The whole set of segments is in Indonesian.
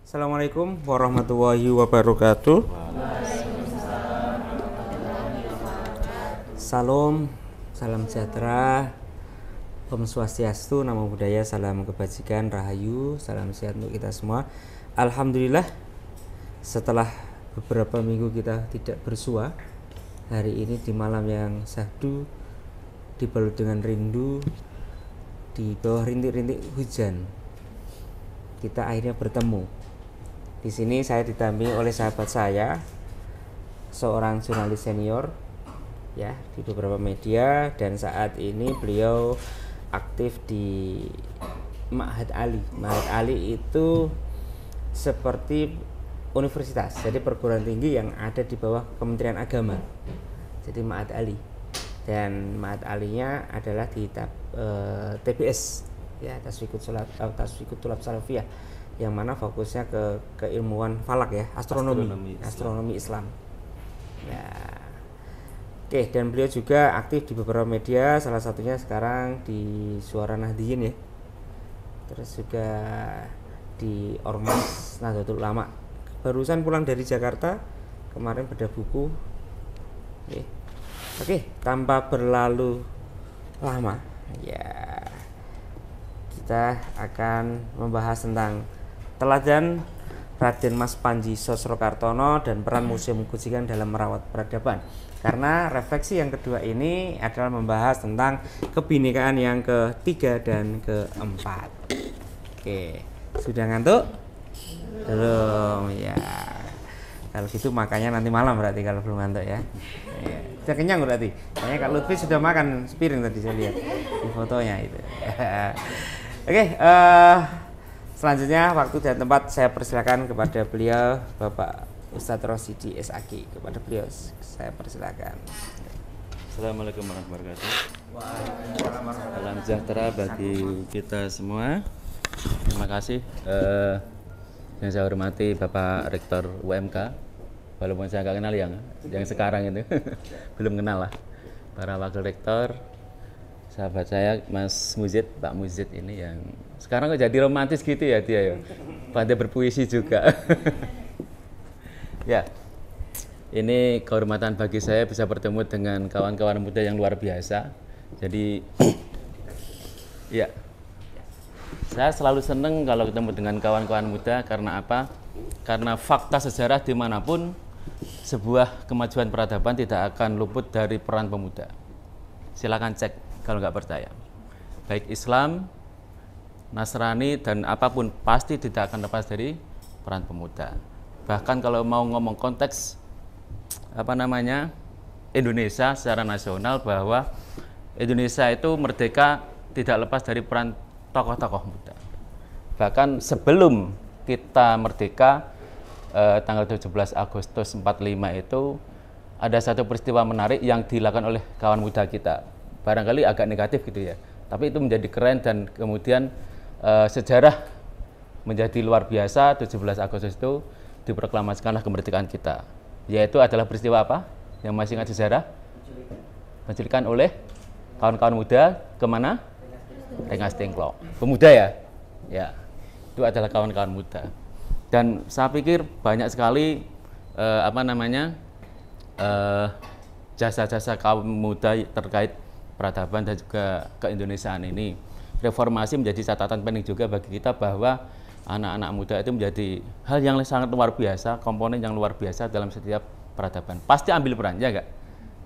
Assalamualaikum warahmatullahi wabarakatuh. Salam, salam sejahtera, Om Swastiastu, Namo Buddhaya, salam kebajikan, rahayu, salam sehat untuk kita semua. Alhamdulillah, setelah beberapa minggu kita tidak bersua, hari ini di malam yang syahdu, dibalut dengan rindu, di bawah rintik-rintik hujan, kita akhirnya bertemu. Di sini saya didampingi oleh sahabat saya, seorang jurnalis senior ya di beberapa media, dan saat ini beliau aktif di Ma'had Ali. Ma'had Ali itu seperti universitas, jadi perguruan tinggi yang ada di bawah Kementerian Agama. Jadi Ma'had Ali, dan Ma'had Alinya adalah di TBS ya, Tasfiqut Thulab Salafiyah, yang mana fokusnya ke keilmuan falak ya, astronomi Islam. Ya. Oke, dan beliau juga aktif di beberapa media, salah satunya sekarang di Suara Nahdliyin ya. Terus juga di Ormas Nahdlatul Ulama. Barusan pulang dari Jakarta, kemarin bedah buku. Oke, tanpa berlalu lama ya, kita akan membahas tentang teladan Raden Mas Panji Sosrokartono dan peran Museum Gujikan dalam merawat peradaban. Karena refleksi yang kedua ini adalah membahas tentang kebinekaan yang ketiga dan keempat. Oke, sudah ngantuk? Belum ya. Kalau gitu makanya nanti malam berarti kalau belum ngantuk ya. Sudah kenyang berarti. Kayaknya Kak Lutfi sudah makan sepiring tadi saya lihat di fotonya itu. Oke, selanjutnya waktu dan tempat saya persilakan kepada beliau, Bapak Ustadz Rosyidi SAG. Kepada beliau saya persilakan. Assalamualaikum warahmatullahi wabarakatuh. Salam sejahtera bagi kita semua. Terima kasih yang saya hormati Bapak Rektor UMK, walaupun saya nggak kenal yang sekarang itu belum kenal lah. Para wakil rektor, sahabat saya Mas Muzid, Pak Muzid ini yang sekarang kok jadi romantis gitu ya dia ya. Pandai berpuisi juga. Ya, ini kehormatan bagi saya bisa bertemu dengan kawan-kawan muda yang luar biasa. Jadi, ya, saya selalu senang kalau ketemu dengan kawan-kawan muda. Karena apa? Karena fakta sejarah dimanapun, sebuah kemajuan peradaban tidak akan luput dari peran pemuda. Silakan cek kalau nggak percaya. Baik Islam, Nasrani, dan apapun pasti tidak akan lepas dari peran pemuda. Bahkan kalau mau ngomong konteks Indonesia secara nasional, bahwa Indonesia itu merdeka tidak lepas dari peran tokoh-tokoh muda. Bahkan sebelum kita merdeka, tanggal 17 Agustus 45 itu ada satu peristiwa menarik yang dilakukan oleh kawan muda kita. Barangkali agak negatif gitu ya, tapi itu menjadi keren, dan kemudian sejarah menjadi luar biasa. 17 Agustus itu diproklamasikanlah kemerdekaan kita, yaitu adalah peristiwa apa? Yang masih ingat sejarah? Penculikan oleh kawan-kawan muda kemana? Rengas Dengklok. Pemuda ya? Ya, itu adalah kawan-kawan muda. Dan saya pikir banyak sekali jasa-jasa kaum muda terkait peradaban dan juga keindonesiaan ini. Reformasi menjadi catatan penting juga bagi kita, bahwa anak-anak muda itu menjadi hal yang sangat luar biasa, komponen yang luar biasa dalam setiap peradaban. Pasti ambil peran, ya enggak?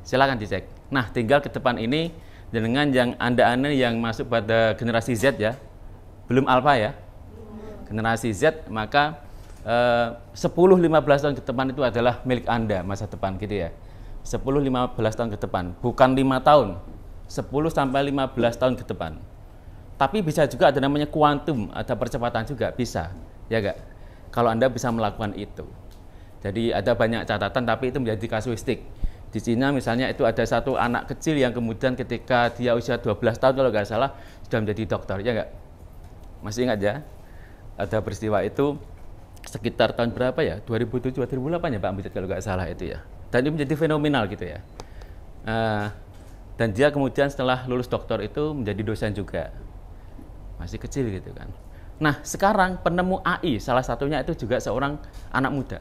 Silakan dicek. Nah, tinggal ke depan ini dengan yang Anda yang masuk pada generasi Z ya, belum alfa ya, generasi Z, maka 10-15 tahun ke depan itu adalah milik Anda, masa depan gitu ya. 10-15 tahun ke depan, bukan 5 tahun, 10-15 tahun ke depan. Tapi bisa juga ada namanya kuantum, ada percepatan juga bisa, ya enggak? Kalau Anda bisa melakukan itu. Jadi ada banyak catatan, tapi itu menjadi kasuistik. Di Cina misalnya itu ada satu anak kecil yang kemudian ketika dia usia 12 tahun kalau nggak salah sudah menjadi dokter, ya enggak? Masih ingat ya? Ada peristiwa itu sekitar tahun berapa ya? 2007, 2008 ya Pak Mujid kalau nggak salah itu ya. Dan itu menjadi fenomenal gitu ya. Dan dia kemudian setelah lulus doktor itu menjadi dosen juga. Masih kecil gitu kan. Nah, sekarang penemu AI salah satunya itu juga seorang anak muda.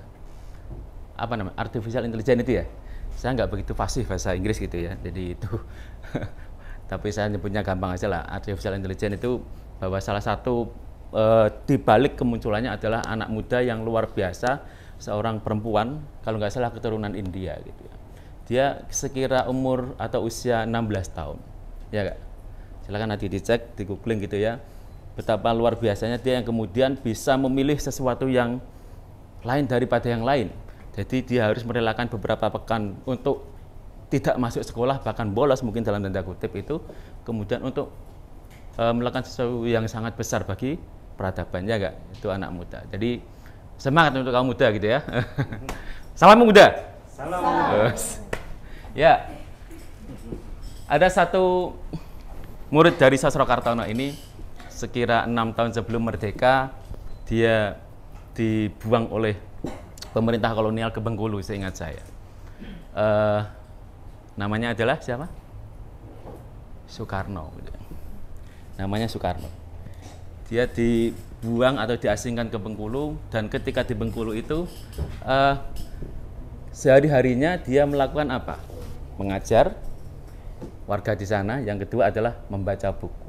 Apa namanya? Artificial intelligence itu ya. Saya nggak begitu fasih bahasa Inggris gitu ya. Jadi itu tapi saya nyebutnya gampang aja lah. Artificial intelligence itu bahwa salah satu di balik kemunculannya adalah anak muda yang luar biasa, seorang perempuan, kalau nggak salah keturunan India gitu ya. Dia sekira umur atau usia 16 tahun. Ya Kak. Silakan nanti dicek, di googling gitu ya. Betapa luar biasanya dia yang kemudian bisa memilih sesuatu yang lain daripada yang lain. Jadi dia harus merelakan beberapa pekan untuk tidak masuk sekolah, bahkan bolos mungkin dalam tanda kutip itu, kemudian untuk melakukan sesuatu yang sangat besar bagi peradaban, ya Kak? Itu anak muda. Jadi semangat untuk kaum muda gitu ya. Salam muda. Salam. Ya. Ada satu murid dari Sasro Kartono ini sekira 6 tahun sebelum merdeka, dia dibuang oleh pemerintah kolonial ke Bengkulu, seingat saya. Namanya adalah siapa? Soekarno. Namanya Soekarno. Dia dibuang atau diasingkan ke Bengkulu, dan ketika di Bengkulu itu sehari-harinya dia melakukan apa? Mengajar warga di sana. Yang kedua adalah membaca buku.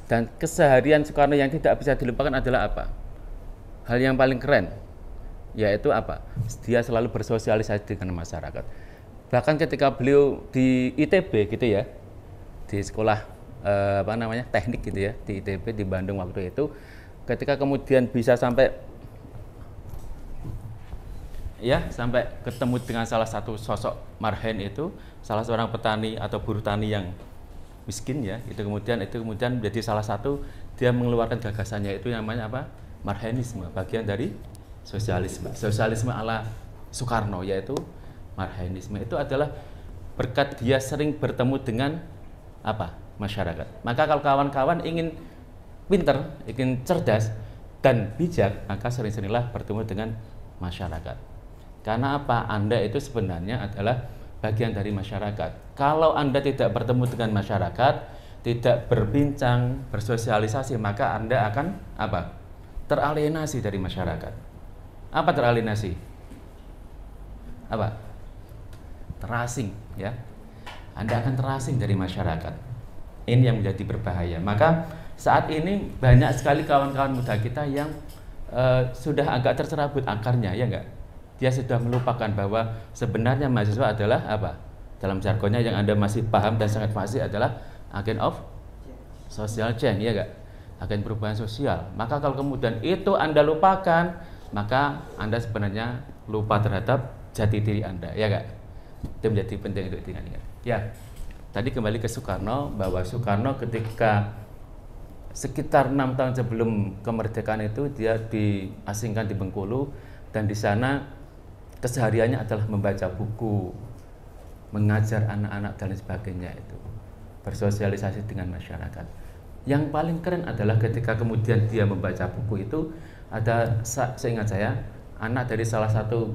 Dan keseharian Soekarno yang tidak bisa dilupakan adalah apa? Hal yang paling keren, yaitu apa? Dia selalu bersosialisasi dengan masyarakat. Bahkan ketika beliau di ITB gitu ya, di sekolah teknik gitu ya, di ITB di Bandung waktu itu, ketika kemudian bisa sampai ketemu dengan salah satu sosok Marhen itu, salah seorang petani atau buruh tani yang miskin ya, itu kemudian menjadi salah satu, dia mengeluarkan gagasannya itu namanya apa? Marhenisme, bagian dari sosialisme ala Soekarno, yaitu Marhenisme. Itu adalah berkat dia sering bertemu dengan apa? Masyarakat. Maka kalau kawan-kawan ingin pinter, ingin cerdas dan bijak, maka sering-seringlah bertemu dengan masyarakat. Karena apa? Anda itu sebenarnya adalah bagian dari masyarakat. Kalau Anda tidak bertemu dengan masyarakat, tidak berbincang, bersosialisasi, maka Anda akan apa? Teralienasi dari masyarakat. Apa teralienasi? Apa? Terasing, ya. Anda akan terasing dari masyarakat. Ini yang menjadi berbahaya. Maka saat ini banyak sekali kawan-kawan muda kita yang sudah agak tercerabut akarnya, ya enggak? Dia sudah melupakan bahwa sebenarnya mahasiswa adalah apa? Dalam jargonnya yang Anda masih paham dan sangat fasih adalah agent of social change, ya enggak? Agen perubahan sosial. Maka kalau kemudian itu Anda lupakan, maka Anda sebenarnya lupa terhadap jati diri Anda, ya enggak? Itu menjadi penting untuk diingat. Ya. Tadi kembali ke Soekarno, bahwa Soekarno ketika sekitar 6 tahun sebelum kemerdekaan itu dia diasingkan di Bengkulu, dan di sana kesehariannya adalah membaca buku, mengajar anak-anak dan sebagainya, itu bersosialisasi dengan masyarakat. Yang paling keren adalah ketika kemudian dia membaca buku itu, ada, seingat saya, anak dari salah satu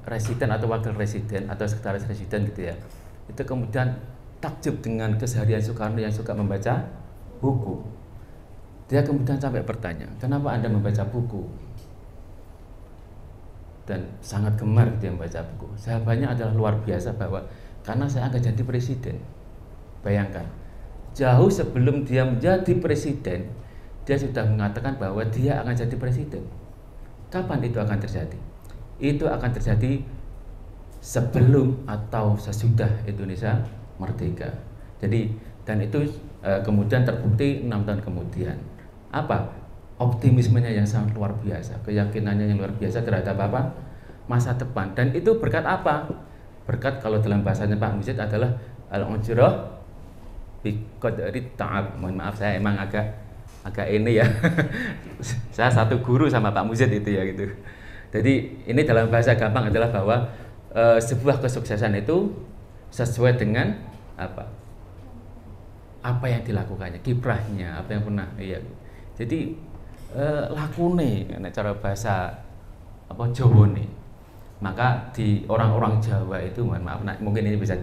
residen atau wakil residen atau sekretaris residen gitu ya, itu kemudian takjub dengan keseharian Soekarno yang suka membaca buku. Dia kemudian sampai bertanya, kenapa Anda membaca buku? Dan sangat gemar dia membaca buku. Jawabannya adalah luar biasa, bahwa karena saya akan jadi presiden. Bayangkan, jauh sebelum dia menjadi presiden, dia sudah mengatakan bahwa dia akan jadi presiden. Kapan itu akan terjadi? Itu akan terjadi sebelum atau sesudah Indonesia merdeka. Jadi, dan itu kemudian terbukti 6 tahun kemudian. Apa? Optimismenya yang sangat luar biasa, keyakinannya yang luar biasa terhadap apa? Masa depan. Dan itu berkat apa? Berkat, kalau dalam bahasanya Pak Mujid, adalah al-ujrah biqadri ta'ab. Mohon maaf, saya emang agak ini ya. Saya satu guru sama Pak Mujid itu ya gitu. Jadi ini dalam bahasa gampang adalah bahwa sebuah kesuksesan itu sesuai dengan apa yang dilakukannya, kiprahnya, apa yang pernah jadi lakune cara bahasa Jawa nih. Maka di orang-orang Jawa itu, mohon maaf, mungkin ini bisa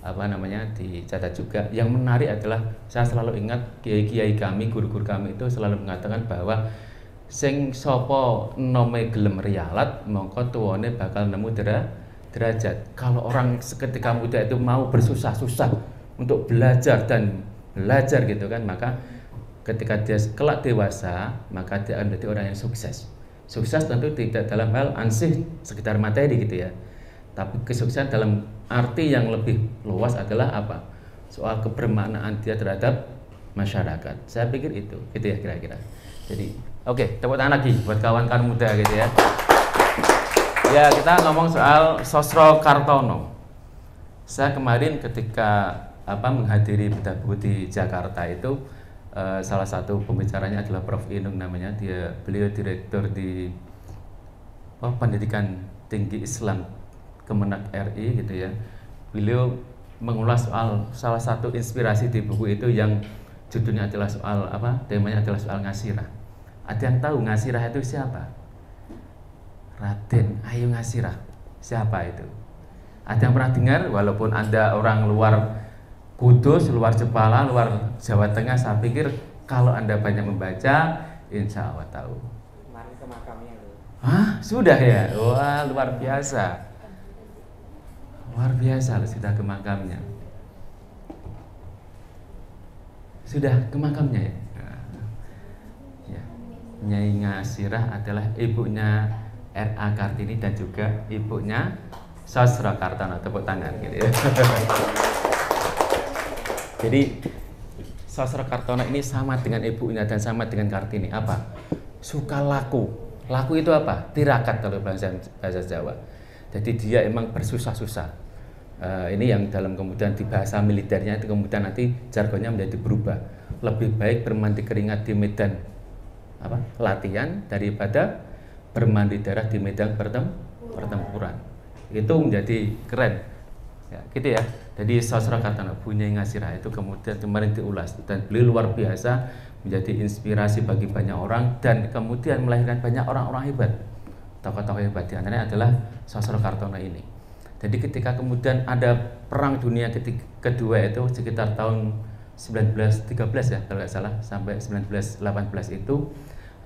dicatat juga. Yang menarik adalah saya selalu ingat kiai-kiai kami, guru-guru kami itu selalu mengatakan bahwa sing sapa nome gelem rialat mongko tuwane bakal nemu derajat. Kalau orang seketika muda itu mau bersusah-susah untuk belajar dan belajar gitu kan, maka ketika dia kelak dewasa maka dia akan menjadi orang yang sukses. Sukses tentu tidak dalam hal ansih sekitar materi gitu ya, tapi kesuksesan dalam arti yang lebih luas adalah apa? Soal kebermaknaan dia terhadap masyarakat. Saya pikir itu gitu ya kira-kira. Jadi oke, tepuk tangan lagi buat kawan-kawan muda gitu ya. Ya, kita ngomong soal Sosro Kartono. Saya kemarin ketika menghadiri bedah buku di Jakarta itu, salah satu pembicaranya adalah Prof. Inung namanya. Beliau direktur di Pendidikan Tinggi Islam Kemenak RI gitu ya. Beliau mengulas soal salah satu inspirasi di buku itu yang judulnya adalah soal temanya adalah soal Ngasirah. Ada yang tahu Ngasirah itu siapa? Raden Ayu Ngasirah. Siapa itu? Ada yang pernah dengar? Walaupun Anda orang luar Kudus, luar Jepara, luar Jawa Tengah, saya pikir kalau Anda banyak membaca, insya Allah tahu. Kemarin ke makamnya loh. Hah? Sudah ya? Wah, luar biasa. Luar biasa loh, sudah ke makamnya. Sudah ke makamnya ya? Ya. Nyai Ngasirah adalah ibunya R.A. Kartini dan juga ibunya Sosro Kartono. Tepuk tangan gitu ya. Jadi Sosro Kartono ini sama dengan ibunya dan sama dengan Kartini. Apa? Suka laku. Laku itu apa? Tirakat kalau bahasa Jawa. Jadi dia emang bersusah-susah. Ini yang dalam kemudian di bahasa militernya itu kemudian nanti jargonnya menjadi berubah. Lebih baik bermandi keringat di medan latihan daripada bermandi darah di medan pertempuran. Itu menjadi keren. Ya, gitu ya. Jadi Sosro Kartono, Nyai Ngasirah itu kemudian kemarin diulas dan beliau luar biasa menjadi inspirasi bagi banyak orang dan kemudian melahirkan banyak orang-orang hebat. Tokoh-tokoh hebat di antaranya adalah Sosro Kartono ini. Jadi ketika kemudian ada perang dunia kedua itu sekitar tahun 1913 ya kalau nggak salah sampai 1918 itu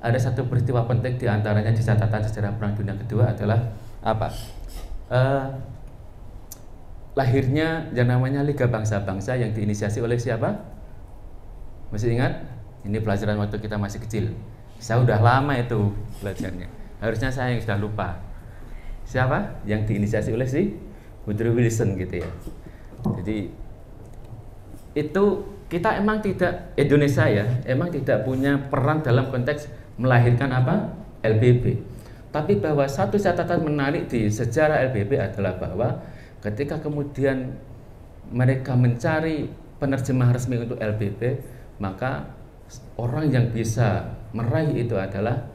ada satu peristiwa penting di antaranya di catatan sejarah perang dunia kedua adalah apa? Lahirnya yang namanya Liga Bangsa-Bangsa yang diinisiasi oleh siapa? Masih ingat? Ini pelajaran waktu kita masih kecil. Saya udah lama itu belajarnya. Harusnya saya yang sudah lupa. Siapa? Yang diinisiasi oleh si Woodrow Wilson gitu ya. Jadi itu kita emang tidak, Indonesia ya, emang tidak punya peran dalam konteks melahirkan LBB. Tapi bahwa satu catatan menarik di sejarah LBB adalah bahwa ketika kemudian mereka mencari penerjemah resmi untuk LBB, maka orang yang bisa meraih itu adalah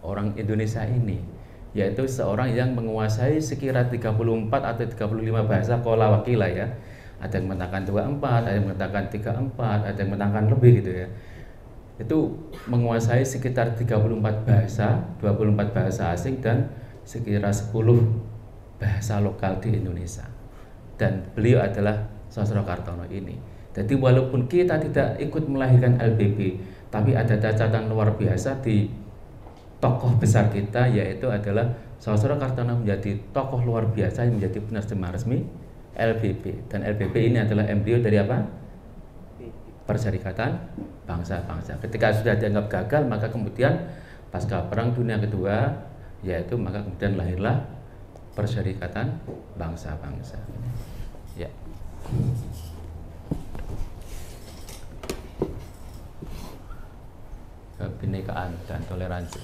orang Indonesia ini, yaitu seorang yang menguasai sekira 34 atau 35 bahasa qala wa qila ya. Ada yang mengatakan 24, ada yang mengatakan 34, ada yang mengatakan lebih gitu ya. Itu menguasai sekitar 34 bahasa, 24 bahasa asing dan sekira 10 bahasa lokal di Indonesia. Dan beliau adalah Sosro Kartono ini. Jadi walaupun kita tidak ikut melahirkan LBB, tapi ada catatan luar biasa di tokoh besar kita, yaitu adalah Sosro Kartono menjadi tokoh luar biasa yang menjadi penerjemah resmi LBB. Dan LBB ini adalah embrio dari apa? Perserikatan Bangsa-Bangsa. Ketika sudah dianggap gagal, maka kemudian pasca Perang Dunia Kedua, yaitu maka kemudian lahirlah Perserikatan Bangsa-Bangsa. Ya. Kebinekaan dan toleransi.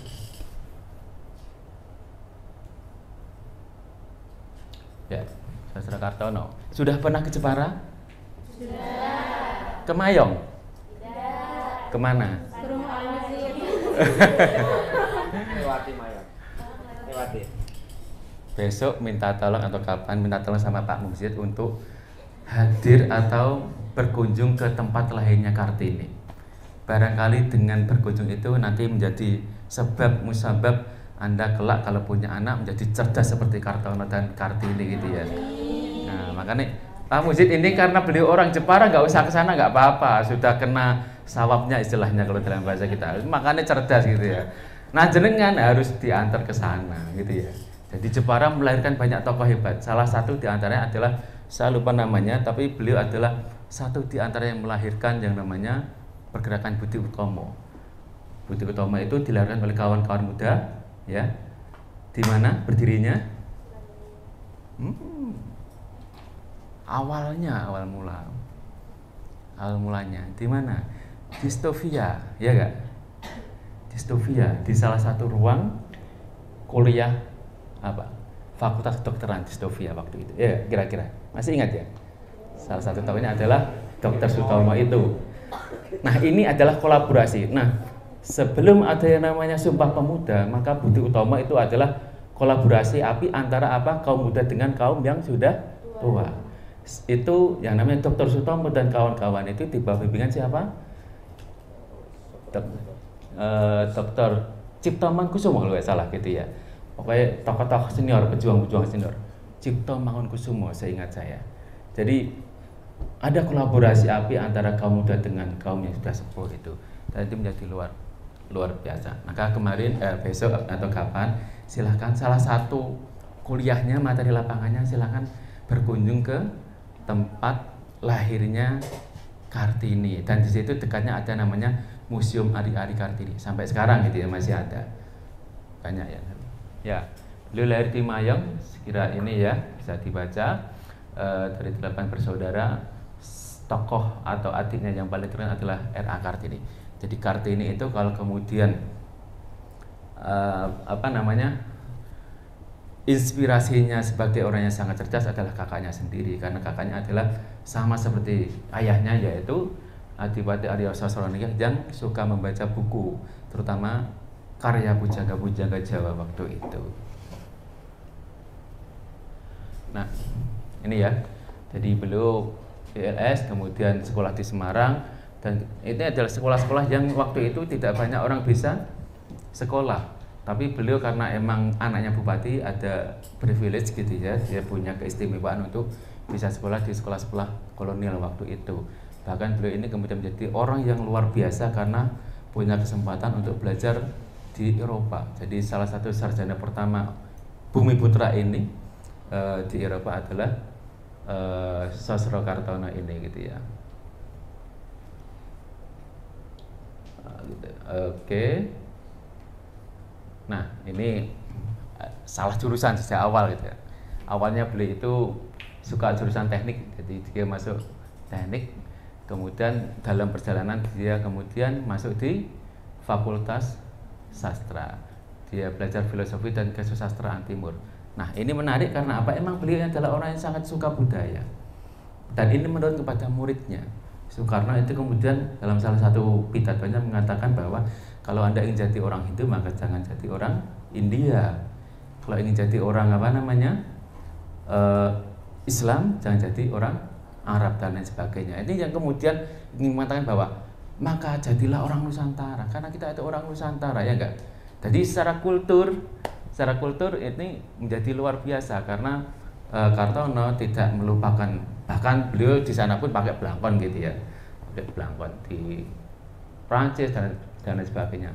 Ya, Sosro Kartono. Sudah pernah ke Jepara? Sudah. Ke Mayong? Tidak. Kemana? Ke rumah Al-Masjid. Lewati Mayang. Lewati. Besok minta tolong atau kapan minta tolong sama Pak Mufsid untuk hadir atau berkunjung ke tempat lahirnya Kartini. Barangkali dengan berkunjung itu nanti menjadi sebab musabab Anda kelak kalau punya anak menjadi cerdas seperti Kartono dan Kartini gitu ya. Nah, makanya Pak Mujid ini karena beliau orang Jepara nggak usah ke sana nggak apa-apa, sudah kena sawabnya istilahnya kalau dalam bahasa kita, makanya cerdas gitu ya. Nah jenengan harus diantar ke sana gitu ya. Jadi Jepara melahirkan banyak tokoh hebat, salah satu diantaranya adalah, saya lupa namanya, tapi beliau adalah satu diantara yang melahirkan yang namanya pergerakan Budi Utomo. Budi Utomo itu dilahirkan oleh kawan-kawan muda ya. Di mana berdirinya? Awal mulanya di mana? Di Stovia, ya enggak? Di Stovia, di salah satu ruang kuliah apa? Fakultas Kedokteran di Stovia waktu itu. Ya, kira-kira. Masih ingat ya? Salah satu tahunnya adalah Dr. Sutomo itu. Nah, ini adalah kolaborasi. Nah, sebelum ada yang namanya Sumpah Pemuda, maka Budi Utomo itu adalah kolaborasi api antara apa? Kaum muda dengan kaum yang sudah tua. Itu yang namanya Dr. Sutomo dan kawan-kawan itu di bawah bimbingan siapa? Dr. Cipto Mangunkusumo kalau nggak salah gitu ya. Pokoknya tokoh-tokoh senior, pejuang-pejuang senior. Cipto Mangunkusumo seingat saya. Jadi ada kolaborasi api antara kaum muda dengan kaum yang sudah sepuh itu. Dan itu menjadi luar biasa. Maka kemarin besok atau kapan silahkan salah satu kuliahnya, materi lapangannya silahkan berkunjung ke tempat lahirnya Kartini, dan di situ dekatnya ada namanya Museum Ari-Ari Kartini sampai sekarang gitu ya, masih ada banyak ya. Ya, beliau lahir di Mayong, sekira ini ya bisa dibaca dari 8 bersaudara, tokoh atau adiknya yang paling keren adalah R.A. Kartini. Jadi Kartini itu kalau kemudian inspirasinya sebagai orang yang sangat cerdas adalah kakaknya sendiri, karena kakaknya adalah sama seperti ayahnya, yaitu Adipati Arya Sasroningah yang suka membaca buku, terutama karya pujangga-pujangga Jawa waktu itu. Nah, ini ya. Jadi beliau ILS, kemudian sekolah di Semarang, dan ini adalah sekolah-sekolah yang waktu itu tidak banyak orang bisa sekolah. Tapi beliau karena emang anaknya bupati ada privilege gitu ya, dia punya keistimewaan untuk bisa sekolah di sekolah-sekolah kolonial waktu itu. Bahkan beliau ini kemudian menjadi orang yang luar biasa karena punya kesempatan untuk belajar di Eropa. Jadi salah satu sarjana pertama Bumi Putra ini di Eropa adalah Sosrokartono ini gitu ya. Oke. Nah, ini salah jurusan sejak awal gitu ya. Awalnya beliau itu suka jurusan teknik, jadi dia masuk teknik, kemudian dalam perjalanan dia kemudian masuk di Fakultas Sastra. Dia belajar filosofi dan kesusastraan timur. Nah, ini menarik karena apa? Emang beliau adalah orang yang sangat suka budaya. Dan ini menurut kepada muridnya. Soekarno itu kemudian dalam salah satu pidatonya mengatakan bahwa kalau Anda ingin jadi orang Hindu maka jangan jadi orang India. Kalau ingin jadi orang Islam jangan jadi orang Arab dan lain sebagainya. Ini yang kemudian ingin mengatakan bahwa maka jadilah orang Nusantara, karena kita itu orang Nusantara, ya enggak? Jadi secara kultur ini menjadi luar biasa karena Kartono tidak melupakan, bahkan beliau di sana pun pakai blangkon gitu ya, pakai blangkon di Prancis dan lain sebagainya.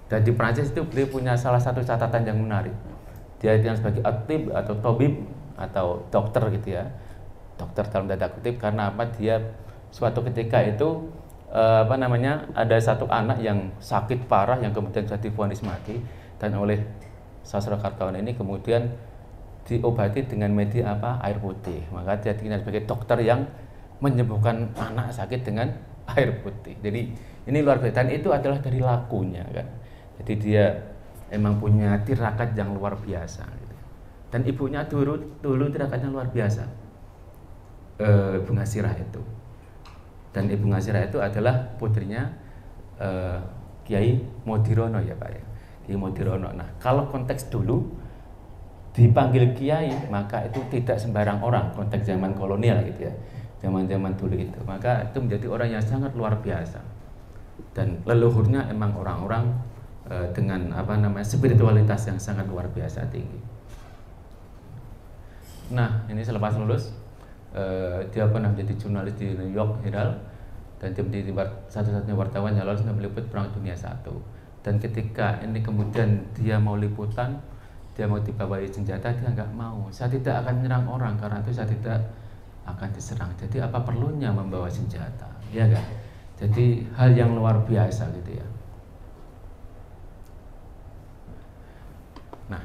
Dan di Prancis itu beliau punya salah satu catatan yang menarik. Dia dikenal sebagai atib atau tobib atau dokter gitu ya, dokter dalam tanda kutip, karena apa? Dia suatu ketika itu ada satu anak yang sakit parah yang kemudian jadi divonis mati, dan oleh Sosrokartono ini kemudian diobati dengan media air putih. Maka dia dikenal sebagai dokter yang menyembuhkan anak sakit dengan air putih. Jadi ini luar biasa, dan itu adalah dari lakunya kan. Jadi dia emang punya tirakat yang luar biasa gitu. Dan ibunya dulu tirakatnya luar biasa, Ibu Ngasirah itu. Dan Ibu Ngasirah itu adalah putrinya Kiai Modirono ya Pak ya, Kiai Modirono. Nah, kalau konteks dulu dipanggil Kiai maka itu tidak sembarang orang, konteks zaman kolonial gitu ya, zaman-zaman dulu itu. Maka itu menjadi orang yang sangat luar biasa, dan leluhurnya emang orang-orang dengan spiritualitas yang sangat luar biasa tinggi. Nah, ini selepas lulus dia pernah menjadi jurnalis di New York Herald, dan dia menjadi satu-satunya wartawan yang lolos meliput Perang Dunia I. Dan ketika ini kemudian dia mau liputan, dia mau dibawahi senjata, dia nggak mau. Saya tidak akan menyerang orang karena itu saya tidak akan diserang. Jadi apa perlunya membawa senjata, ya kan? Jadi hal yang luar biasa gitu ya. Nah,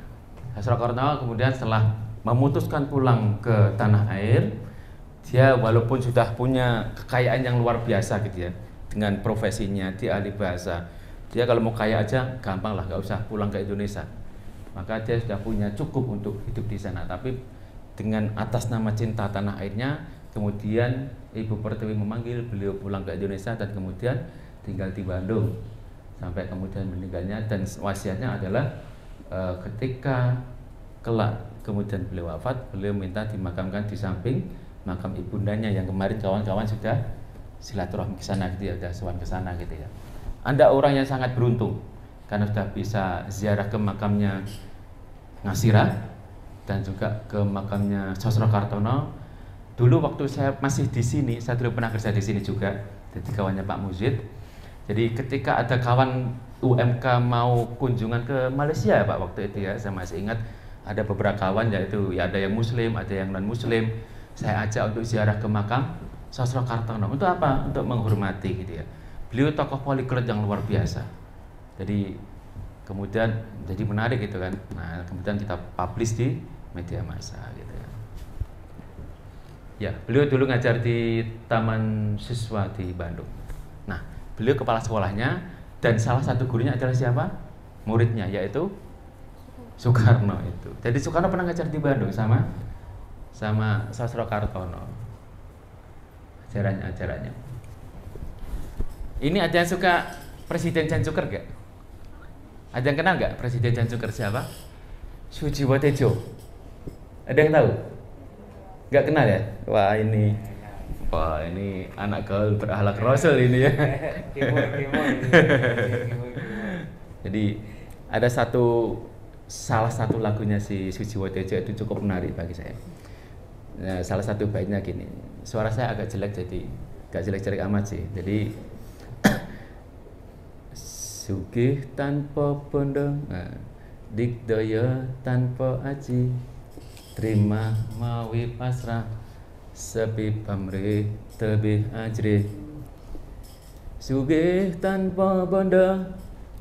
Sastrokartono kemudian setelah memutuskan pulang ke tanah air, dia walaupun sudah punya kekayaan yang luar biasa gitu ya, dengan profesinya dia ahli bahasa, dia kalau mau kaya aja gampang lah, nggak usah pulang ke Indonesia. Maka dia sudah punya cukup untuk hidup di sana. Tapi dengan atas nama cinta tanah airnya, kemudian Ibu Pertiwi memanggil beliau pulang ke Indonesia dan kemudian tinggal di Bandung sampai kemudian meninggalnya. Dan wasiatnya adalah ketika kelak kemudian beliau wafat, beliau minta dimakamkan di samping makam ibundanya yang kemarin kawan-kawan sudah silaturahmi ke sana gitu ya, sudah sowan ke sana gitu ya. Anda orang yang sangat beruntung karena sudah bisa ziarah ke makamnya Ngasirah dan juga ke makamnya Sastrokartono. Dulu waktu saya masih di sini, saya dulu pernah kerja di sini juga, jadi kawannya Pak Muzid. Jadi ketika ada kawan UMK mau kunjungan ke Malaysia ya Pak waktu itu ya, saya masih ingat ada beberapa kawan, yaitu ya ada yang Muslim, ada yang non Muslim. Saya ajak untuk ziarah ke makam Sastrokartono. Untuk apa? Untuk menghormati gitu ya. Beliau tokoh poliglot yang luar biasa. Jadi kemudian jadi menarik gitu kan. Nah, kemudian kita publish di media massa gitu ya. Ya, beliau dulu ngajar di Taman Siswa di Bandung. Nah, beliau kepala sekolahnya dan salah satu gurunya adalah siapa? Muridnya, yaitu Soekarno itu. Jadi Soekarno pernah ngajar di Bandung sama Sastrokartono. Ajarannya. Ini ada yang suka Presiden Jan Cuker gak? Ada yang kenal gak Presiden Jan Cuker siapa? Sujiwo Tejo. Ada yang tahu? Gak kenal ya? Wah ini anak gaul berakhlak Rasul ini ya. Jadi ada salah satu lagunya si Sujiwo Tejo itu cukup menarik bagi saya. Nah, salah satu baiknya gini. Suara saya agak jelek, jadi gak jelek-jelek amat sih. Jadi sugih tanpa bondo, dikdaya tanpa aji, terima mawi pasrah, sepi pamrih tebih ajrih. Sugih tanpa bondo,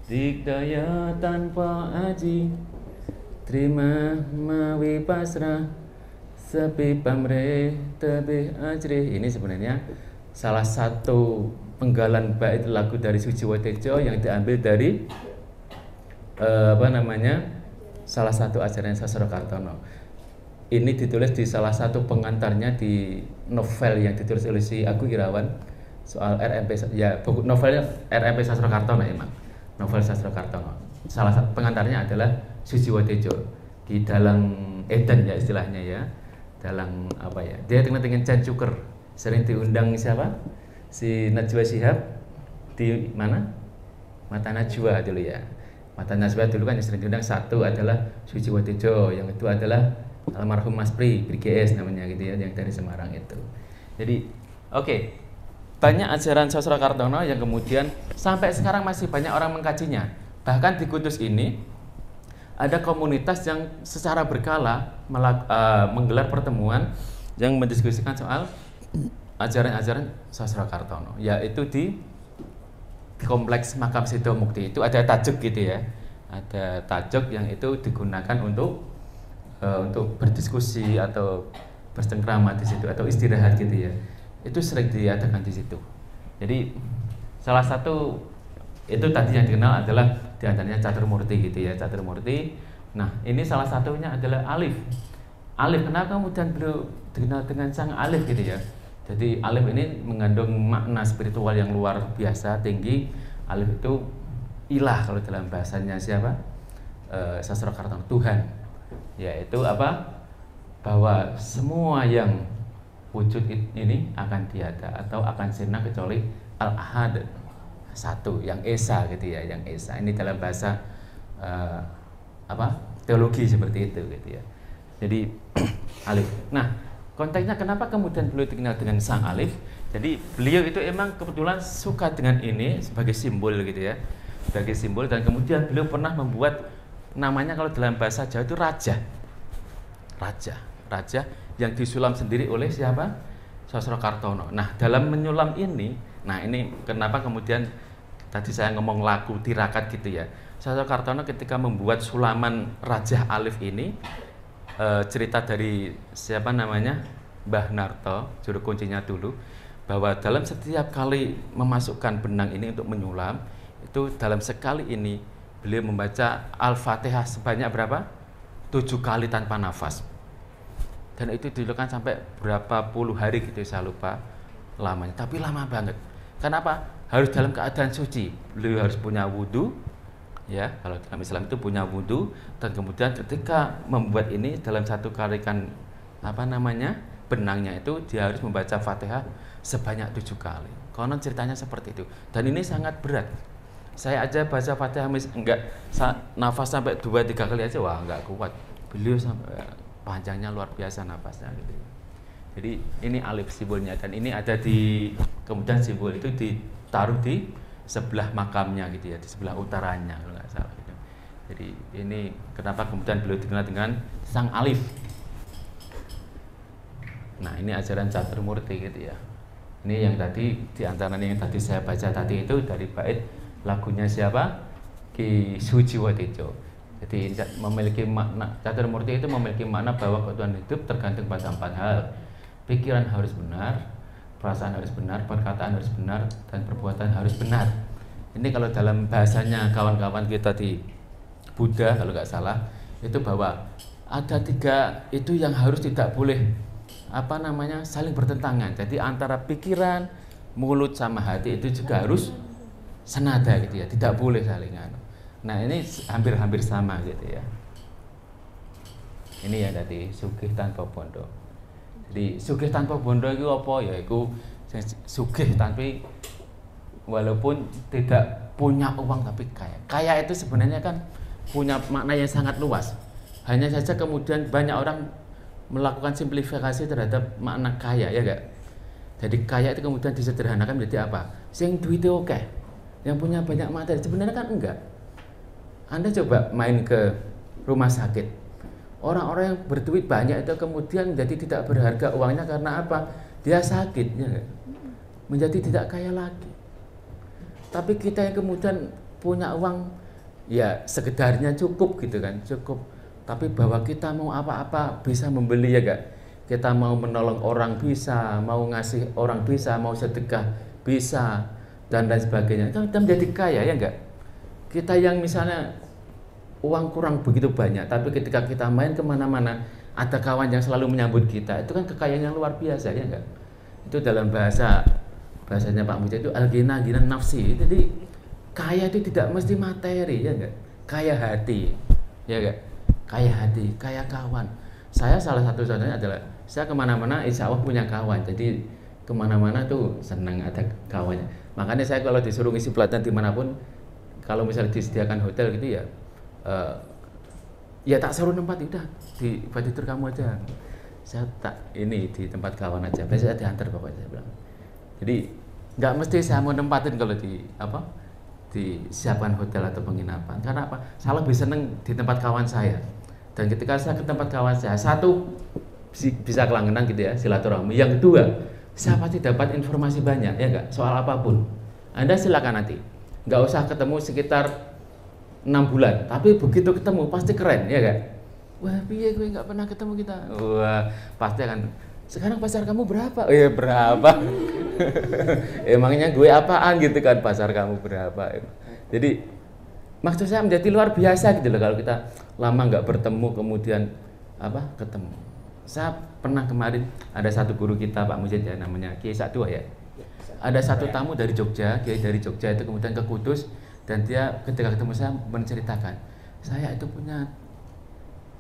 dikdaya tanpa aji, terima mawi pasrah, sepi pamrih tebih ajrih. Ini sebenarnya salah satu penggalan bait lagu dari Sujiwo Tejo yang diambil dari salah satu ajaran Sastrokartono. Ini ditulis di salah satu pengantarnya di novel yang ditulis oleh si Agung Irawan soal RMP ya, buku novelnya RMP Sastrokartono emang. Novel Sastrokartono. Salah satu pengantarnya adalah Sujiwo Tejo di dalam Eden ya istilahnya ya. Dalam apa ya? Dia dengan Jan Cuker, sering diundang siapa? Si Najwa Shihab di mana? Mata Najwa dulu ya. Mata Najwa dulu kan yang sering diundang, satu adalah Sujiwo Tejo, yang kedua adalah almarhum Mas Pri, BGS namanya gitu ya, yang dari Semarang itu. Jadi oke. Banyak ajaran Sastrokartono yang kemudian sampai sekarang masih banyak orang mengkajinya. Bahkan di Kudus ini ada komunitas yang secara berkala menggelar pertemuan yang mendiskusikan soal ajaran-ajaran Sastrokartono, yaitu di kompleks makam Sido Mukti. Itu ada tajuk gitu ya, ada tajuk yang itu digunakan untuk berdiskusi atau bercengkrama di situ atau istirahat gitu ya. Itu sering diadakan di situ. Jadi salah satu itu tadi yang dikenal adalah diantaranya Catur Murti gitu ya, Catur Murti. Nah ini salah satunya adalah Alif. Alif, kenapa kemudian beliau dikenal dengan sang Alif gitu ya? Jadi Alif ini mengandung makna spiritual yang luar biasa tinggi. Alif itu ilah kalau dalam bahasanya siapa? Sastrokartono, Tuhan. Yaitu apa? Bahwa semua yang wujud ini akan tiada atau akan sirna kecuali Al-Ahad, satu, yang esa gitu ya, yang esa. Ini dalam bahasa teologi seperti itu gitu ya. Jadi Alif. Nah, Konteksnya kenapa kemudian beliau dikenal dengan Sang Alif? Jadi beliau itu emang kebetulan suka dengan ini sebagai simbol gitu ya, sebagai simbol, dan kemudian beliau pernah membuat namanya kalau dalam bahasa Jawa itu raja yang disulam sendiri oleh siapa? Sosrokartono. Nah, dalam menyulam ini, nah ini kenapa kemudian tadi saya ngomong laku tirakat gitu ya. Sosrokartono ketika membuat sulaman Raja Alif ini, cerita dari siapa namanya? Mbah Narto, juru kuncinya dulu, bahwa dalam setiap kali memasukkan benang ini untuk menyulam, itu dalam sekali ini beliau membaca Al-Fatihah sebanyak berapa? 7 kali tanpa nafas. Dan itu dilakukan sampai berapa puluh hari gitu, saya lupa lamanya, tapi lama banget. Kenapa? Harus dalam keadaan suci. Beliau harus punya wudhu, ya, kalau dalam Islam itu punya wudhu, dan kemudian ketika membuat ini dalam satu kalikan benangnya itu dia harus membaca Fatihah sebanyak 7 kali. Konon ceritanya seperti itu. Dan ini sangat berat. Saya aja baca Fatihah nafas sampai 2-3 kali aja, wah enggak kuat. Beliau sampai panjangnya luar biasa nafasnya gitu. Jadi ini alif simbolnya, dan ini ada di, kemudian simbol itu ditaruh di sebelah makamnya gitu ya, di sebelah utaranya kalau nggak salah gitu. Jadi ini kenapa kemudian beliau dikenal dengan Sang Alif. Nah, ini ajaran Caturmurti gitu ya. Ini yang tadi diantaranya yang tadi saya baca tadi itu dari bait lagunya siapa? Ki Sujiwotejo. Jadi memiliki makna, Caturmurti itu memiliki makna bahwa keutuhan hidup tergantung pada 4 hal. Pikiran harus benar, perasaan harus benar, perkataan harus benar, dan perbuatan harus benar. Ini kalau dalam bahasanya kawan-kawan kita di Buddha kalau nggak salah, itu bahwa ada 3 itu yang harus tidak boleh saling bertentangan. Jadi antara pikiran, mulut sama hati itu juga harus senada gitu ya, tidak boleh salingan. Nah, ini hampir-hampir sama gitu ya. Ini ya tadi sugih tanpa bondo. Jadi sugih tanpa bondo itu apa ya? Itu sugih tapi walaupun tidak punya uang tapi kaya. Kaya itu sebenarnya kan punya makna yang sangat luas. Hanya saja kemudian banyak orang melakukan simplifikasi terhadap makna kaya, ya enggak? Jadi kaya itu kemudian disederhanakan menjadi apa? Sing duite akeh, yang punya banyak materi. Sebenarnya kan enggak. Anda coba main ke rumah sakit. Orang-orang yang berduit banyak itu kemudian menjadi tidak berharga uangnya karena apa? Dia sakit, ya enggak? Menjadi tidak kaya lagi. Tapi kita yang kemudian punya uang ya sekedarnya cukup gitu kan, cukup. Tapi bahwa kita mau apa-apa bisa membeli, ya enggak? Kita mau menolong orang bisa, mau ngasih orang bisa, mau sedekah bisa, dan lain sebagainya. Kita menjadi kaya, ya enggak? Kita yang misalnya uang kurang begitu banyak, tapi ketika kita main kemana-mana ada kawan yang selalu menyambut kita, itu kan kekayaan yang luar biasa, ya enggak? Itu dalam bahasanya Pak Mujahid itu al-ghina ghinan nafsi. Jadi kaya itu tidak mesti materi, ya enggak? Kaya hati, ya enggak? Kaya hati, kaya kawan. Saya salah satu contohnya adalah saya kemana-mana insya Allah punya kawan, jadi kemana-mana tuh senang ada kawannya. Makanya saya kalau disuruh ngisi pelatihan dimanapun, kalau misalnya disediakan hotel gitu ya, ya tak suruh tempat, udah di Baditur kamu aja. Saya tak ini di tempat kawan aja, biasanya diantar pokoknya saya bilang. Jadi nggak mesti saya mau tempatin kalau disiapkan hotel atau penginapan. Karena apa? Saya lebih seneng di tempat kawan saya. Dan ketika saya ke tempat kawan saya, satu bisa kelanggenang gitu ya, silaturahmi. Yang kedua, saya pasti dapat informasi banyak, ya enggak? Soal apapun. Anda silakan nanti. Nggak usah ketemu sekitar 6 bulan, tapi begitu ketemu pasti keren, ya enggak? Wah, piye gue nggak pernah ketemu kita. Wah, pasti akan. Sekarang pasar kamu berapa? Oh ya berapa? Emangnya gue apaan gitu kan, pasar kamu berapa? Jadi maksud saya menjadi luar biasa gitu loh kalau kita lama nggak bertemu kemudian ketemu. Saya pernah kemarin ada satu guru kita Pak Mujahid ya, namanya Kiai Saktua ya. Ada satu tamu dari Jogja, Kiai dari Jogja itu kemudian ke Kudus, dan dia ketika ketemu saya menceritakan, saya itu punya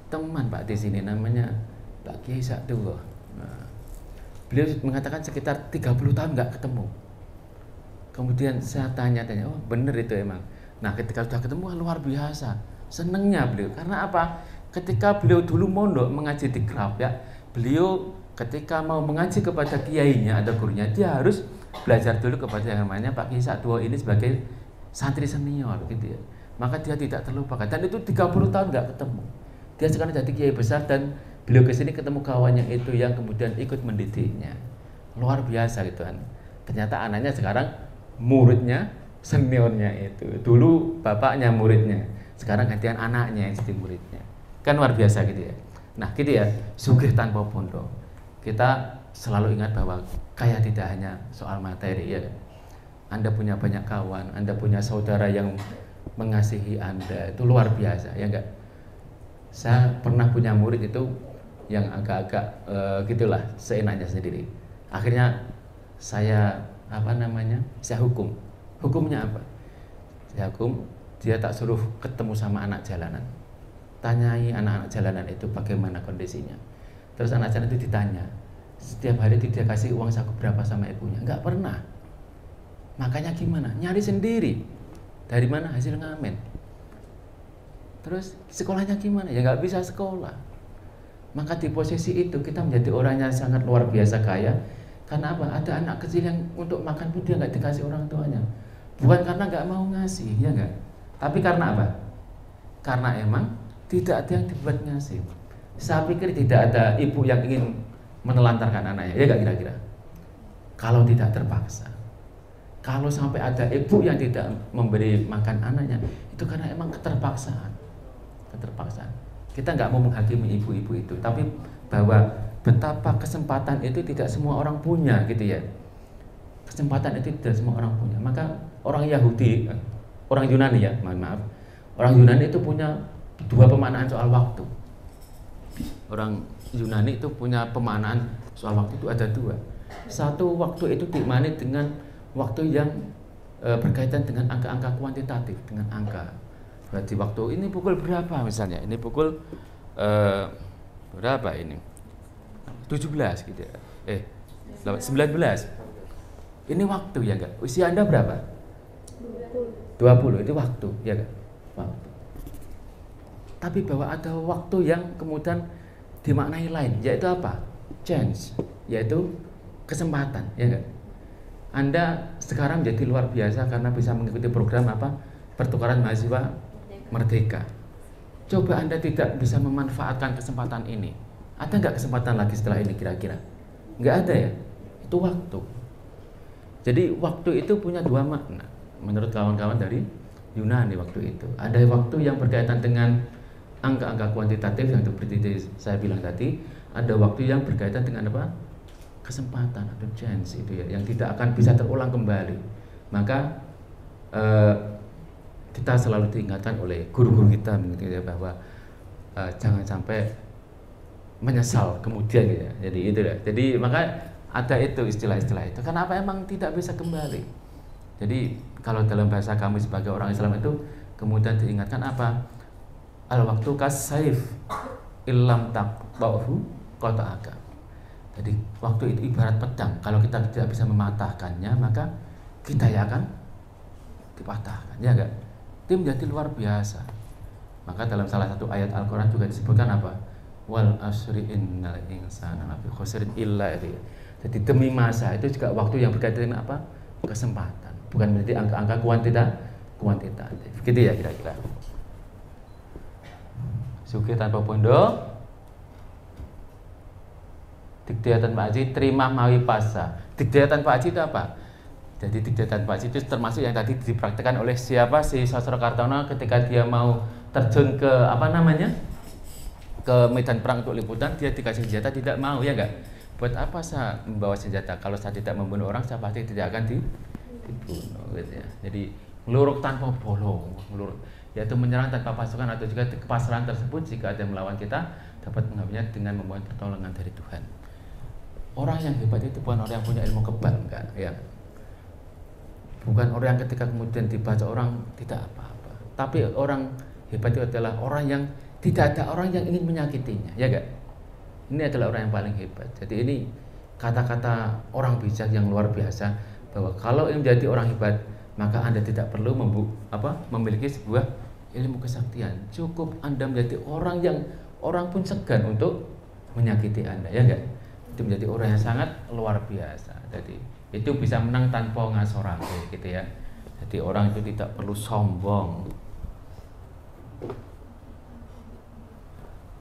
teman Pak di sini namanya Pak Kiai Saktua. Nah, beliau mengatakan sekitar 30 tahun nggak ketemu. Kemudian saya tanya-tanya, oh bener itu emang. Nah ketika sudah ketemu luar biasa, senengnya beliau. Karena apa? Ketika beliau dulu mondok mengaji di Krap ya, beliau ketika mau mengaji kepada kiainya atau gurunya, dia harus belajar dulu kepada yang namanya Pak Kiai Sakduo ini sebagai santri senior gitu ya. Maka dia tidak terlupakan. Dan itu 30 tahun nggak ketemu. Dia sekarang jadi kiai besar dan beliau kesini ketemu kawannya itu yang kemudian ikut mendidiknya. Luar biasa gitu kan. Ternyata anaknya sekarang muridnya, seniornya itu. Dulu bapaknya muridnya, sekarang gantian anaknya yang jadi muridnya. Kan luar biasa gitu ya. Nah gitu ya, sugih tanpa bondo. Kita selalu ingat bahwa kaya tidak hanya soal materi ya. Anda punya banyak kawan, Anda punya saudara yang mengasihi Anda, itu luar biasa ya enggak? Saya pernah punya murid itu yang agak-agak gitulah, seenaknya sendiri. Akhirnya saya saya hukum. Hukumnya apa? Saya hukum dia tak suruh ketemu sama anak jalanan. Tanyai anak-anak jalanan itu bagaimana kondisinya. Terus anak jalanan itu ditanya, setiap hari dia kasih uang saku berapa sama ibunya? Enggak pernah. Makanya gimana? Nyari sendiri. Dari mana? Hasil ngamen. Terus sekolahnya gimana? Ya nggak bisa sekolah. Maka di posisi itu kita menjadi orang yang sangat luar biasa kaya. Karena apa? Ada anak kecil yang untuk makan pun dia nggak dikasih orang tuanya. Bukan karena nggak mau ngasih, ya nggak? Tapi karena apa? Karena emang tidak ada yang dibuat ngasih. Saya pikir tidak ada ibu yang ingin menelantarkan anaknya, ya nggak kira-kira? Kalau tidak terpaksa. Kalau sampai ada ibu yang tidak memberi makan anaknya, itu karena emang keterpaksaan. Keterpaksaan. Kita nggak mau menghakimi ibu-ibu itu, tapi bahwa betapa kesempatan itu tidak semua orang punya, gitu ya. Kesempatan itu tidak semua orang punya. Maka orang Yahudi, orang Yunani ya, mohon maaf, orang Yunani itu punya dua pemaknaan soal waktu. Orang Yunani itu punya pemaknaan soal waktu itu ada dua. Satu, waktu itu dimaknai dengan waktu yang berkaitan dengan angka-angka kuantitatif, dengan angka. Berarti waktu ini pukul berapa misalnya? Ini pukul berapa ini? 17 gitu ya. 19. Ini waktu ya enggak? Usia Anda berapa? 20. Itu waktu ya enggak? Waktu. Tapi bahwa ada waktu yang kemudian dimaknai lain, yaitu apa? Chance, yaitu kesempatan, ya enggak? Anda sekarang jadi luar biasa karena bisa mengikuti program apa? Pertukaran mahasiswa Merdeka. Coba Anda tidak bisa memanfaatkan kesempatan ini. Ada nggak kesempatan lagi setelah ini kira-kira? Nggak ada ya? Itu waktu. Jadi waktu itu punya dua makna menurut kawan-kawan dari Yunani waktu itu. Ada waktu yang berkaitan dengan angka-angka kuantitatif yang seperti saya bilang tadi. Ada waktu yang berkaitan dengan apa? Kesempatan atau chance itu ya, yang tidak akan bisa terulang kembali. Maka kita selalu diingatkan oleh guru-guru kita bahwa jangan sampai menyesal kemudian gitu ya. Jadi itu ya. Jadi maka ada itu istilah-istilah itu. Kenapa emang tidak bisa kembali? Jadi kalau dalam bahasa kami sebagai orang Islam itu kemudian diingatkan apa? Al waktu kasayf illam taqbahu qata'aka. Jadi waktu itu ibarat pedang. Kalau kita tidak bisa mematahkannya, maka kita ya akan dipatahkan, ya enggak? Itu menjadi luar biasa. Maka dalam salah satu ayat Al-Quran juga disebutkan apa? Wal asri innal insana lafi khusrin illa itu. Jadi demi masa itu juga waktu yang berkaitan dengan apa? Kesempatan. Bukan menjadi angka-angka kuantitatif. Gitu ya kira-kira. Sugih tanpa bondo. Dikdayatan Pak Haji terima mawi pasa. Dikdayatan Pak Haji itu apa? Jadi dikdayatan Pak Haji itu termasuk yang tadi dipraktikkan oleh siapa? Si Sosrokartono ketika dia mau terjun ke ke medan perang untuk liputan, dia dikasih senjata tidak mau, ya enggak? Buat apa saya membawa senjata? Kalau saya tidak membunuh orang, saya pasti tidak akan dibunuh gitu ya. Jadi ngeluruk tanpa bolong, yaitu menyerang tanpa pasukan atau juga kepasrahan tersebut jika ada yang melawan kita dapat mengambilnya dengan memohon pertolongan dari Tuhan. Orang yang hebat itu bukan orang yang punya ilmu kebal, enggak, ya. Bukan orang yang ketika kemudian dibaca orang tidak apa-apa. Tapi orang hebat itu adalah orang yang tidak ada orang yang ingin menyakitinya, ya enggak? Ini adalah orang yang paling hebat. Jadi ini kata-kata orang bijak yang luar biasa bahwa kalau ingin menjadi orang hebat, maka Anda tidak perlu memiliki sebuah ilmu kesaktian. Cukup Anda menjadi orang yang orang pun segan untuk menyakiti Anda, ya enggak? itu menjadi orang yang sangat luar biasa. Jadi itu bisa menang tanpa ngasorake gitu ya. Jadi orang itu tidak perlu sombong.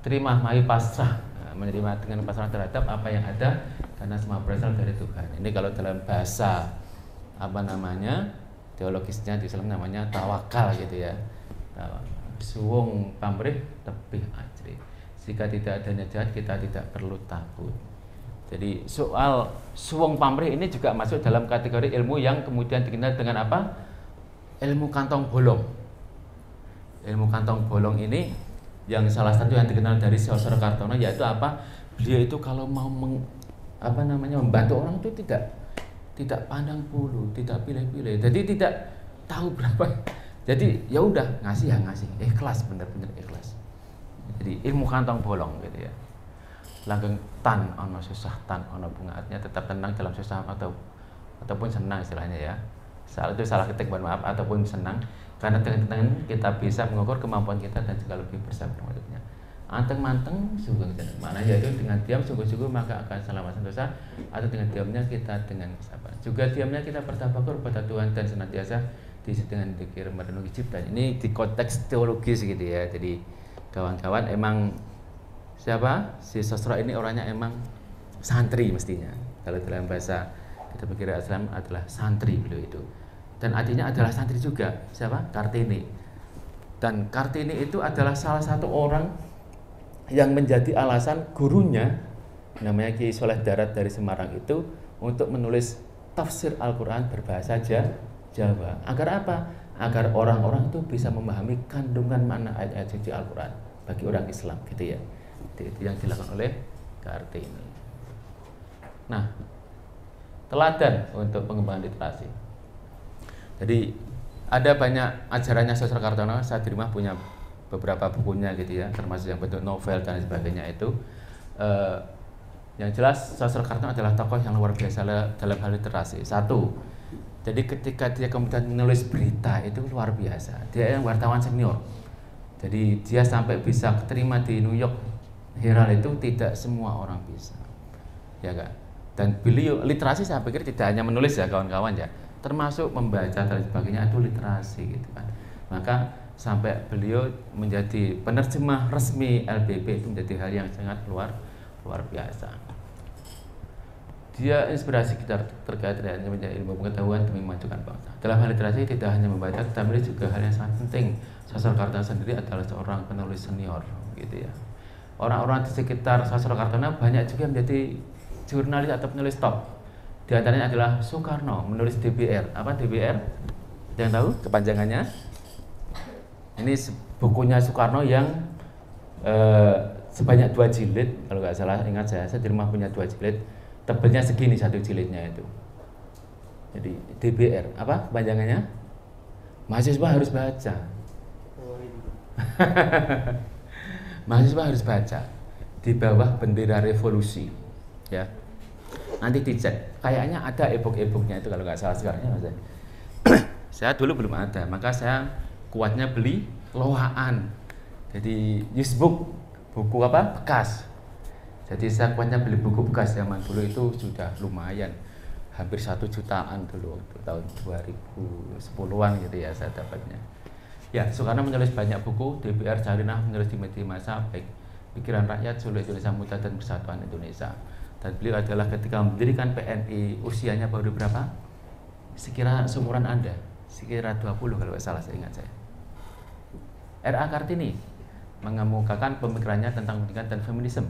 Terima mai pasrah, menerima dengan pasrah terhadap apa yang ada karena semua berasal dari Tuhan. Ini kalau dalam bahasa apa namanya teologisnya di Islam namanya tawakal gitu ya. Suwung pamrih tebih ajri. Jika tidak adanya jahat kita tidak perlu takut. Jadi soal suwung pamrih ini juga masuk dalam kategori ilmu yang kemudian dikenal dengan apa? Ilmu kantong bolong. Ilmu kantong bolong ini yang salah satu yang dikenal dari Sosro Kartono yaitu apa? Beliau itu kalau mau membantu orang itu tidak pandang bulu, tidak pilih-pilih. Jadi tidak tahu berapa. Jadi ya udah ngasih, ikhlas, bener-bener ikhlas. Jadi ilmu kantong bolong gitu ya. Langgeng tan ono susah, tan ono bunga, artinya tetap tenang dalam susah ataupun senang istilahnya ya. Saat itu salah ketik, mohon maaf, ataupun senang, karena dengan tenang kita bisa mengukur kemampuan kita dan juga lebih bersabar maksudnya. Anteng manteng sungguh senang. Mana yaitu dengan diam sungguh-sungguh maka akan selamat sentosa, atau dengan diamnya kita dengan kesabaran. Juga diamnya kita bertafakur pada Tuhan dan senantiasa diisi dengan zikir merenungi ciptaan. Ini di konteks teologis gitu ya. Jadi kawan-kawan emang siapa? Si Sosro ini orangnya emang santri mestinya. Kalau dalam bahasa kita berkira Islam adalah santri beliau itu. Dan artinya adalah santri juga. Siapa? Kartini. Dan Kartini itu adalah salah satu orang yang menjadi alasan gurunya namanya Ki Soleh Darat dari Semarang itu untuk menulis tafsir Al-Quran berbahasa Jawa. Agar apa? Agar orang-orang itu bisa memahami kandungan makna ayat-ayat suci Al-Quran bagi orang Islam gitu ya. Itu yang dilakukan oleh Kartini. Nah, teladan untuk pengembangan literasi. Jadi ada banyak ajarannya Sosro Kartono. Saya di rumah punya beberapa bukunya gitu ya, termasuk yang bentuk novel dan sebagainya itu. Yang jelas Sosro Kartono adalah tokoh yang luar biasa dalam hal literasi. Satu, jadi ketika dia kemudian menulis berita itu luar biasa. Dia yang wartawan senior. Jadi dia sampai bisa keterima di New York Herald itu tidak semua orang bisa. Ya kan? Dan beliau literasi saya pikir tidak hanya menulis ya kawan-kawan ya, termasuk membaca dan sebagainya itu literasi gitu kan. Maka sampai beliau menjadi penerjemah resmi LBP itu menjadi hal yang sangat luar biasa. Dia inspirasi kita terkait dengan menjadi ilmu pengetahuan demi memajukan bangsa. Dalam hal literasi tidak hanya membaca, tetapi juga hal yang sangat penting. Sosro Kartono sendiri adalah seorang penulis senior gitu ya. Orang-orang di sekitar Sosro Kartono banyak juga menjadi jurnalis atau penulis top. Di antaranya adalah Soekarno menulis DBR. Apa DBR? Yang tahu kepanjangannya? Ini bukunya Soekarno yang sebanyak 2 jilid. Kalau nggak salah, ingat saya di rumah punya 2 jilid. Tebelnya segini satu jilidnya itu. Jadi DBR. Apa kepanjangannya? Mahasiswa harus baca. Mahasiswa harus baca di bawah bendera revolusi. Ya, nanti dicek. Kayaknya ada e-book-nya itu kalau nggak salah sekarang ya Mas. Saya dulu belum ada, maka saya kuatnya beli loaan. Jadi usebook, buku apa? Bekas. Jadi saya kuatnya beli buku bekas zaman dulu itu sudah lumayan, hampir 1 jutaan dulu tahun 2010-an gitu ya saya dapatnya. Ya, Soekarno menulis banyak buku, DBR Jarinah menulis di media massa baik Pikiran Rakyat, Suluh Indonesia Muda dan Persatuan Indonesia. Dan beliau adalah ketika mendirikan PNI usianya baru berapa? Sekira seumuran Anda, sekira 20 kalau nggak salah saya ingat saya. R.A. Kartini mengemukakan pemikirannya tentang pendidikan dan feminisme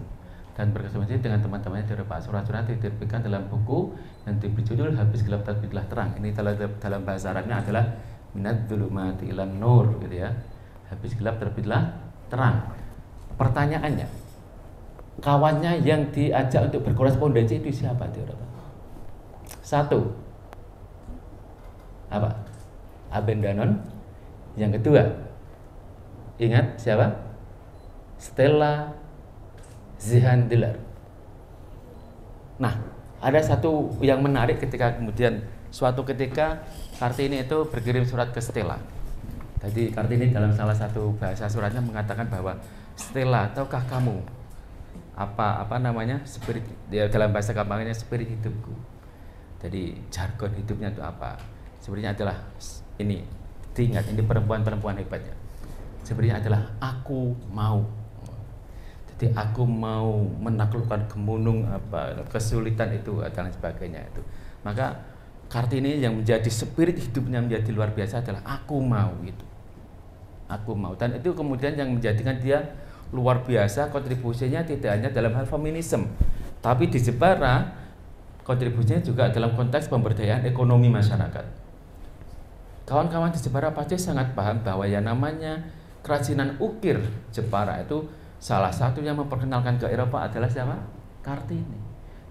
dan berkesempatan dengan teman-temannya di Eropa. Surat-surat diterbitkan dalam buku yang diberi judul Habis Gelap Terbitlah Terang. Ini dalam bahasa Arabnya adalah Minad Dzulumati Ilan Nur gitu ya. Habis gelap terbitlah terang. Pertanyaannya, kawannya yang diajak untuk berkorespondensi itu siapa di Eropa? 1, apa? Abendanon. Yang kedua, ingat siapa? Stella Zihandler. Nah, ada satu yang menarik ketika kemudian suatu ketika Kartini itu berkirim surat ke Stella. Jadi Kartini dalam salah satu bahasa suratnya mengatakan bahwa Stella, tahukah kamu apa namanya spirit ya, dalam bahasa gampangnya spirit hidupku. Jadi jargon hidupnya itu apa? Sebenarnya adalah ini, diingat ini perempuan hebatnya. Sebenarnya adalah aku mau. Jadi aku mau menaklukkan gemunung apa kesulitan itu dan sebagainya itu. Maka Kartini yang menjadi spirit hidupnya menjadi luar biasa adalah aku mau itu. Aku mau, dan itu kemudian yang menjadikan dia luar biasa kontribusinya tidak hanya dalam hal feminisme, tapi di Jepara kontribusinya juga dalam konteks pemberdayaan ekonomi masyarakat. Kawan-kawan di Jepara pasti sangat paham bahwa yang namanya kerajinan ukir Jepara itu salah satu yang memperkenalkan ke Eropa adalah siapa? Kartini.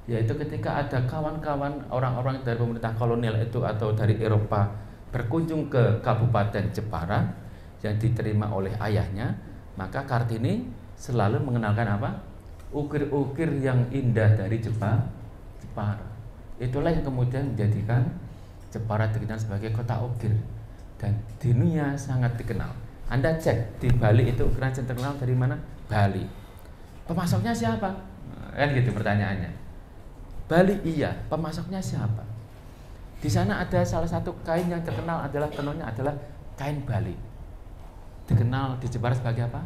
Yaitu ketika ada kawan-kawan orang-orang dari pemerintah kolonial itu atau dari Eropa berkunjung ke Kabupaten Jepara yang diterima oleh ayahnya, maka Kartini selalu mengenalkan apa? Ukir-ukir yang indah dari Jepara. Itulah yang kemudian menjadikan Jepara dikenal sebagai kota ukir dan di dunia sangat dikenal. Anda cek di Bali itu ukiran yang terkenal dari mana? Bali. Pemasoknya siapa? Kan gitu pertanyaannya. Bali iya, pemasoknya siapa? Di sana ada salah satu kain yang terkenal adalah tenunnya adalah kain Bali. Dikenal di Jepara sebagai apa?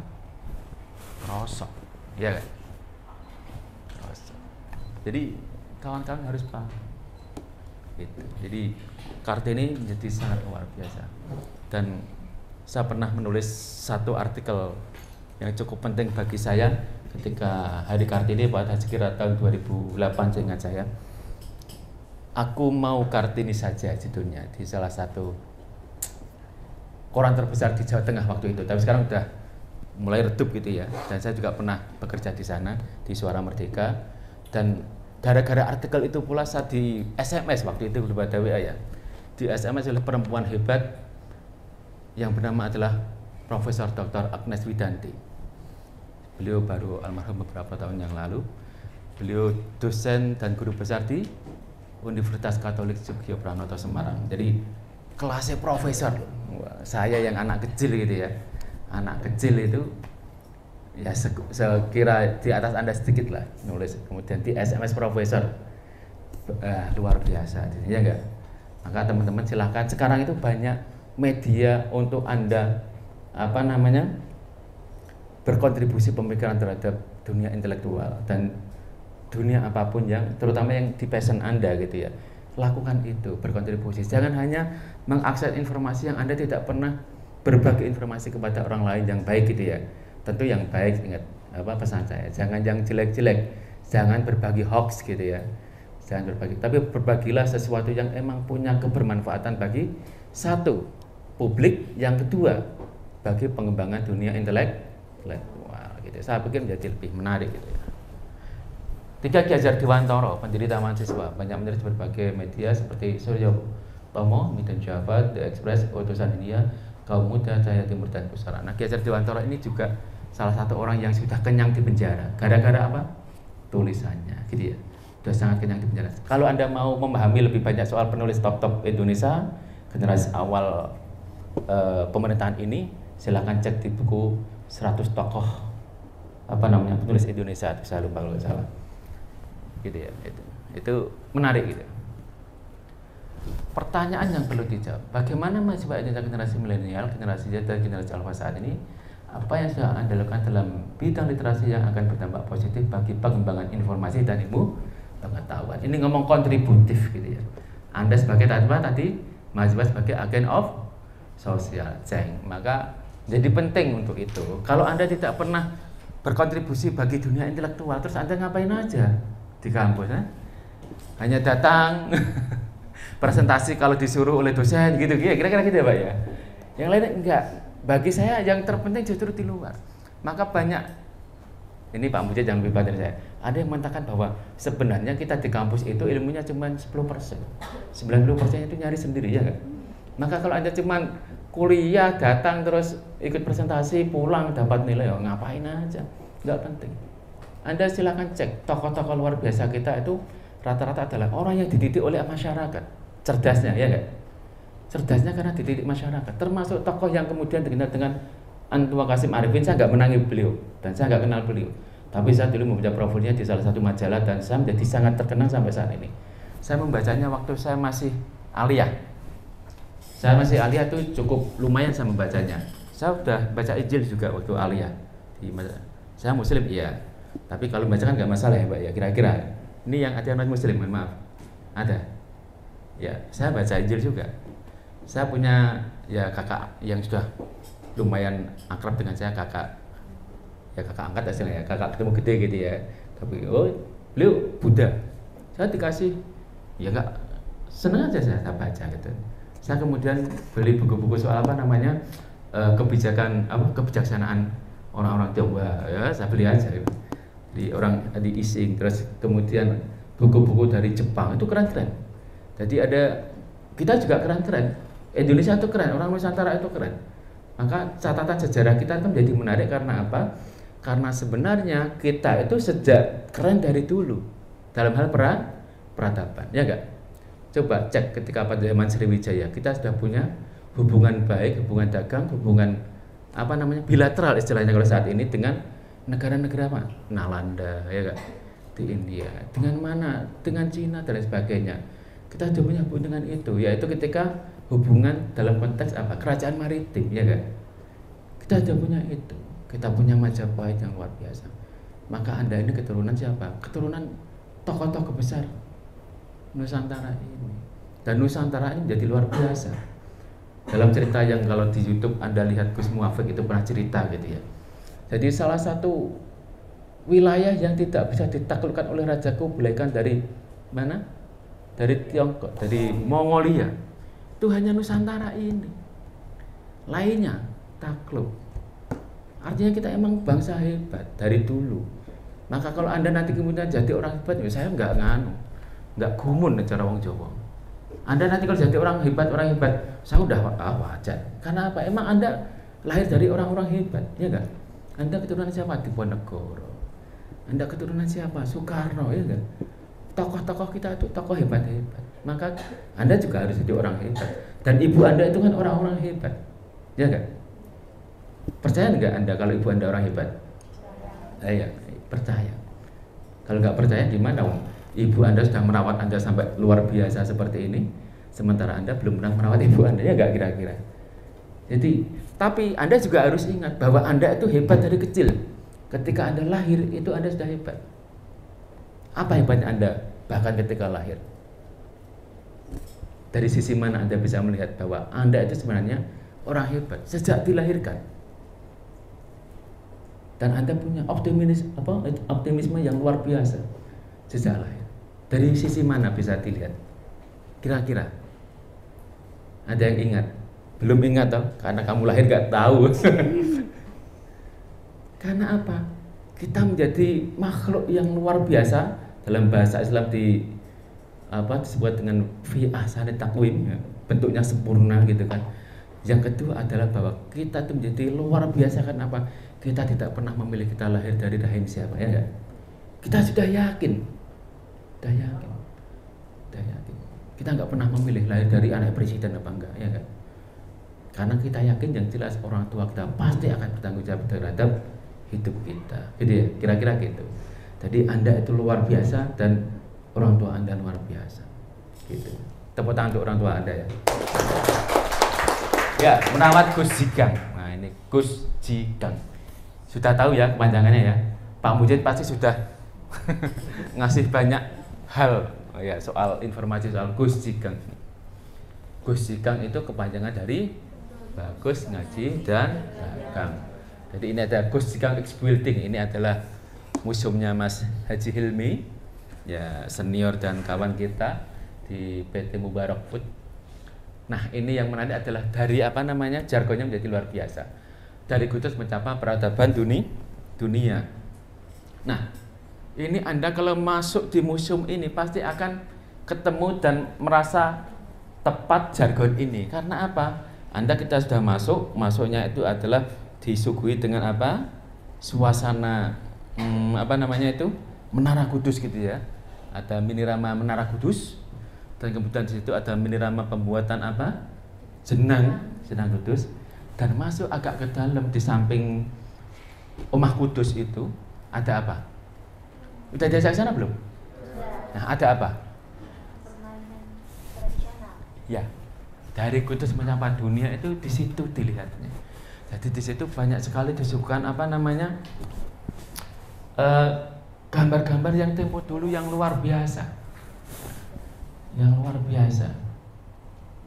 Rosok, ya kan? Rosok. Jadi kawan-kawan harus paham. Gitu. Jadi Kartini menjadi sangat luar biasa. Dan saya pernah menulis satu artikel yang cukup penting bagi saya ketika Hari Kartini pada sekira tahun 2008 seingat saya. Aku mau Kartini saja judulnya di salah satu koran terbesar di Jawa Tengah waktu itu, tapi sekarang udah mulai redup gitu ya. Dan saya juga pernah bekerja di sana di Suara Merdeka, dan gara-gara artikel itu pula saya di SMS waktu itu berbeda WA ya, di SMS oleh perempuan hebat yang bernama adalah Profesor Dr. Agnes Widanti. Beliau baru almarhum beberapa tahun yang lalu. Beliau dosen dan guru besar di Universitas Katolik Sugio Pranoto Semarang. Jadi kelasnya profesor. Wah, saya yang anak kecil gitu ya, anak kecil itu ya sekira di atas Anda sedikit lah nulis, kemudian di SMS profesor, luar biasa ya enggak? Maka teman-teman silahkan, sekarang itu banyak media untuk Anda apa namanya berkontribusi pemikiran terhadap dunia intelektual dan dunia apapun yang terutama yang di passion Anda gitu ya. Lakukan itu, berkontribusi. Jangan hanya mengakses informasi yang Anda tidak pernah berbagi informasi kepada orang lain yang baik gitu ya. Tentu yang baik, ingat apa pesan saya, jangan yang jelek-jelek, jangan berbagi hoax gitu ya. Jangan berbagi, tapi berbagilah sesuatu yang emang punya kebermanfaatan bagi satu, publik, yang kedua, bagi pengembangan dunia intelektual gitu. Saya pikir menjadi lebih menarik gitu ya. 3. Ki Hajar Dewantara, pendiri Taman Siswa, banyak menulis berbagai media seperti Suryo Tomo, Miden Jabat, The Express, Utusan India, Kaum Muda, Cahaya Timur, dan Pusara. Nah, Ki Hajar Dewantara ini juga salah satu orang yang sudah kenyang di penjara. Gara-gara apa? Tulisannya, gitu ya. Sudah sangat kenyang di penjara. Kalau Anda mau memahami lebih banyak soal penulis top-top Indonesia, generasi awal pemerintahan ini, silakan cek di buku 100 tokoh apa namanya penulis Indonesia, saya lupa kalau salah. Gitu ya, itu menarik gitu. Pertanyaan yang perlu dijawab, bagaimana mahasiswa Indonesia generasi milenial, generasi Z dan generasi Alpha saat ini, apa yang sudah Anda lakukan dalam bidang literasi yang akan berdampak positif bagi pengembangan informasi dan ilmu pengetahuan. Ini ngomong kontributif gitu ya. Anda sebagai tadi mahasiswa sebagai agent of social change, maka jadi penting untuk itu. Kalau Anda tidak pernah berkontribusi bagi dunia intelektual, terus Anda ngapain aja di kampus? Hanya datang presentasi kalau disuruh oleh dosen gitu, kira-kira gitu ya Pak ya. Yang lain enggak. Bagi saya yang terpenting justru di luar. Maka banyak, ini Pak Mujid jangan lebih dari saya, ada yang mengatakan bahwa sebenarnya kita di kampus itu ilmunya cuma 10%, 90% itu nyari sendiri ya kan. Maka kalau Anda cuma kuliah, datang terus ikut presentasi, pulang dapat nilai, ya ngapain aja, nggak penting. Anda silakan cek tokoh-tokoh luar biasa kita itu rata-rata adalah orang yang dididik oleh masyarakat, cerdasnya ya kan. Cerdasnya karena dididik masyarakat, termasuk tokoh yang kemudian dikenal dengan Antua Kasim Arifin. Saya nggak menangi beliau dan saya nggak kenal beliau, Tapi saya dulu membaca profilnya di salah satu majalah dan saya menjadi sangat terkenang sampai saat ini. Saya membacanya waktu saya masih aliyah. Saya masih aliyah itu cukup lumayan saya membacanya. Saya sudah baca Injil juga waktu aliyah. Saya muslim iya. Tapi kalau baca kan nggak masalah ya Mbak ya, kira-kira. Ini yang ada non muslim, mohon maaf. Ada. Ya, saya baca Injil juga. Saya punya ya kakak yang sudah lumayan akrab dengan saya, kakak angkat hasilnya ya, kakak ketemu gede gitu ya. Tapi beliau Buddha. Saya dikasih ya enggak, senang aja saya baca gitu. Saya kemudian beli buku-buku soal kebijaksanaan orang-orang Tionghoa ya, saya beli aja di Ising. Terus kemudian buku-buku dari Jepang itu keren-keren. Jadi kita juga keren-keren. Indonesia itu keren, orang Nusantara itu keren. Maka catatan sejarah kita itu menjadi menarik karena apa? Karena sebenarnya kita itu sejak keren dari dulu dalam hal peradaban, ya enggak? Coba cek ketika pada zaman Sriwijaya kita sudah punya hubungan baik, hubungan dagang, hubungan bilateral istilahnya kalau saat ini dengan negara-negara apa? Nalanda, ya enggak? Di India, dengan mana? Dengan Cina dan lain sebagainya. Kita sudah punya hubungan dengan itu, yaitu ketika hubungan dalam konteks apa? Kerajaan maritim, ya enggak? Kita sudah punya itu. Kita punya Majapahit yang luar biasa. Maka Anda ini keturunan siapa? Keturunan tokoh-tokoh besar Nusantara ini. Dan Nusantara ini menjadi luar biasa. Dalam cerita yang kalau di YouTube Anda lihat Gus Muafik itu pernah cerita gitu ya. Jadi salah satu wilayah yang tidak bisa ditaklukkan oleh Raja Kublai Khan dari mana? Dari Tiongkok, dari Mongolia. Itu hanya Nusantara ini. Lainnya takluk. Artinya kita emang bangsa hebat dari dulu. Maka kalau Anda nanti kemudian jadi orang hebat, ya saya nggak gumun cara wong Jawa. Anda nanti kalau jadi orang hebat, saya udah wajar. Karena apa? Emang Anda lahir dari orang-orang hebat, ya nggak? Anda keturunan siapa? Diponegoro. Anda keturunan siapa? Soekarno, ya nggak? Tokoh-tokoh kita itu tokoh hebat-hebat. Maka Anda juga harus jadi orang hebat. Dan ibu Anda itu kan orang-orang hebat, ya nggak? Percaya nggak Anda kalau ibu Anda orang hebat? Ya, percaya. Kalau nggak percaya gimana? Ibu Anda sudah merawat Anda sampai luar biasa seperti ini, sementara Anda belum pernah merawat ibu Anda, ya nggak kira-kira? Jadi, tapi Anda juga harus ingat bahwa Anda itu hebat dari kecil. Ketika Anda lahir, itu Anda sudah hebat. Apa hebatnya Anda bahkan ketika lahir? Dari sisi mana Anda bisa melihat bahwa Anda itu sebenarnya orang hebat sejak dilahirkan? Dan Anda punya optimisme yang luar biasa sejak lahir. Dari sisi mana bisa dilihat? Kira-kira ada yang ingat? Belum ingat toh? Karena kamu lahir gak tahu. Karena apa? Kita menjadi makhluk yang luar biasa. Dalam bahasa Islam disebut dengan fi ahsani taqwim, ya. Bentuknya sempurna gitu kan. Yang kedua adalah bahwa kita itu menjadi luar biasa. Karena apa? Kita tidak pernah memilih kita lahir dari rahim siapa, ya enggak? Kita sudah yakin. Kita nggak pernah memilih lahir dari anak presiden apa enggak, ya enggak? Karena kita yakin yang jelas orang tua kita pasti akan bertanggung jawab terhadap hidup kita. Gitu ya, kira-kira gitu. Jadi Anda itu luar biasa dan orang tua Anda luar biasa. Gitu. Tepuk tangan untuk orang tua Anda ya. Ya, merawat Gus Jigang. Nah, ini Gus Jigang. Sudah tahu ya kepanjangannya ya. Pak Mujid pasti sudah ngasih banyak hal ya soal informasi soal Gus Jigang. Gus Jigang itu kepanjangan dari Bagus Ngaji dan Dagang. Jadi ini ada Gus Jigang X Building. Ini adalah museumnya Mas Haji Hilmi, ya senior dan kawan kita di PT Mubarak Food. Nah, ini yang menarik adalah dari jargonnya menjadi luar biasa. Dari Kudus mencapai peradaban dunia. Nah, ini Anda kalau masuk di museum ini pasti akan ketemu dan merasa tepat jargon ini. Karena apa? Kita sudah masuknya itu adalah disuguhi dengan apa? Suasana Menara Kudus gitu ya. Ada minirama Menara Kudus dan kemudian di situ ada minirama pembuatan jenang Kudus. Dan masuk agak ke dalam di samping Omah Kudus itu Ada apa? Udah diajak sana belum? Nah, ada apa? Permainan tradisional. Ya, dari Kudus menyapa dunia itu di situ dilihatnya. Jadi di situ banyak sekali disuguhkan apa namanya gambar-gambar yang tempo dulu yang luar biasa,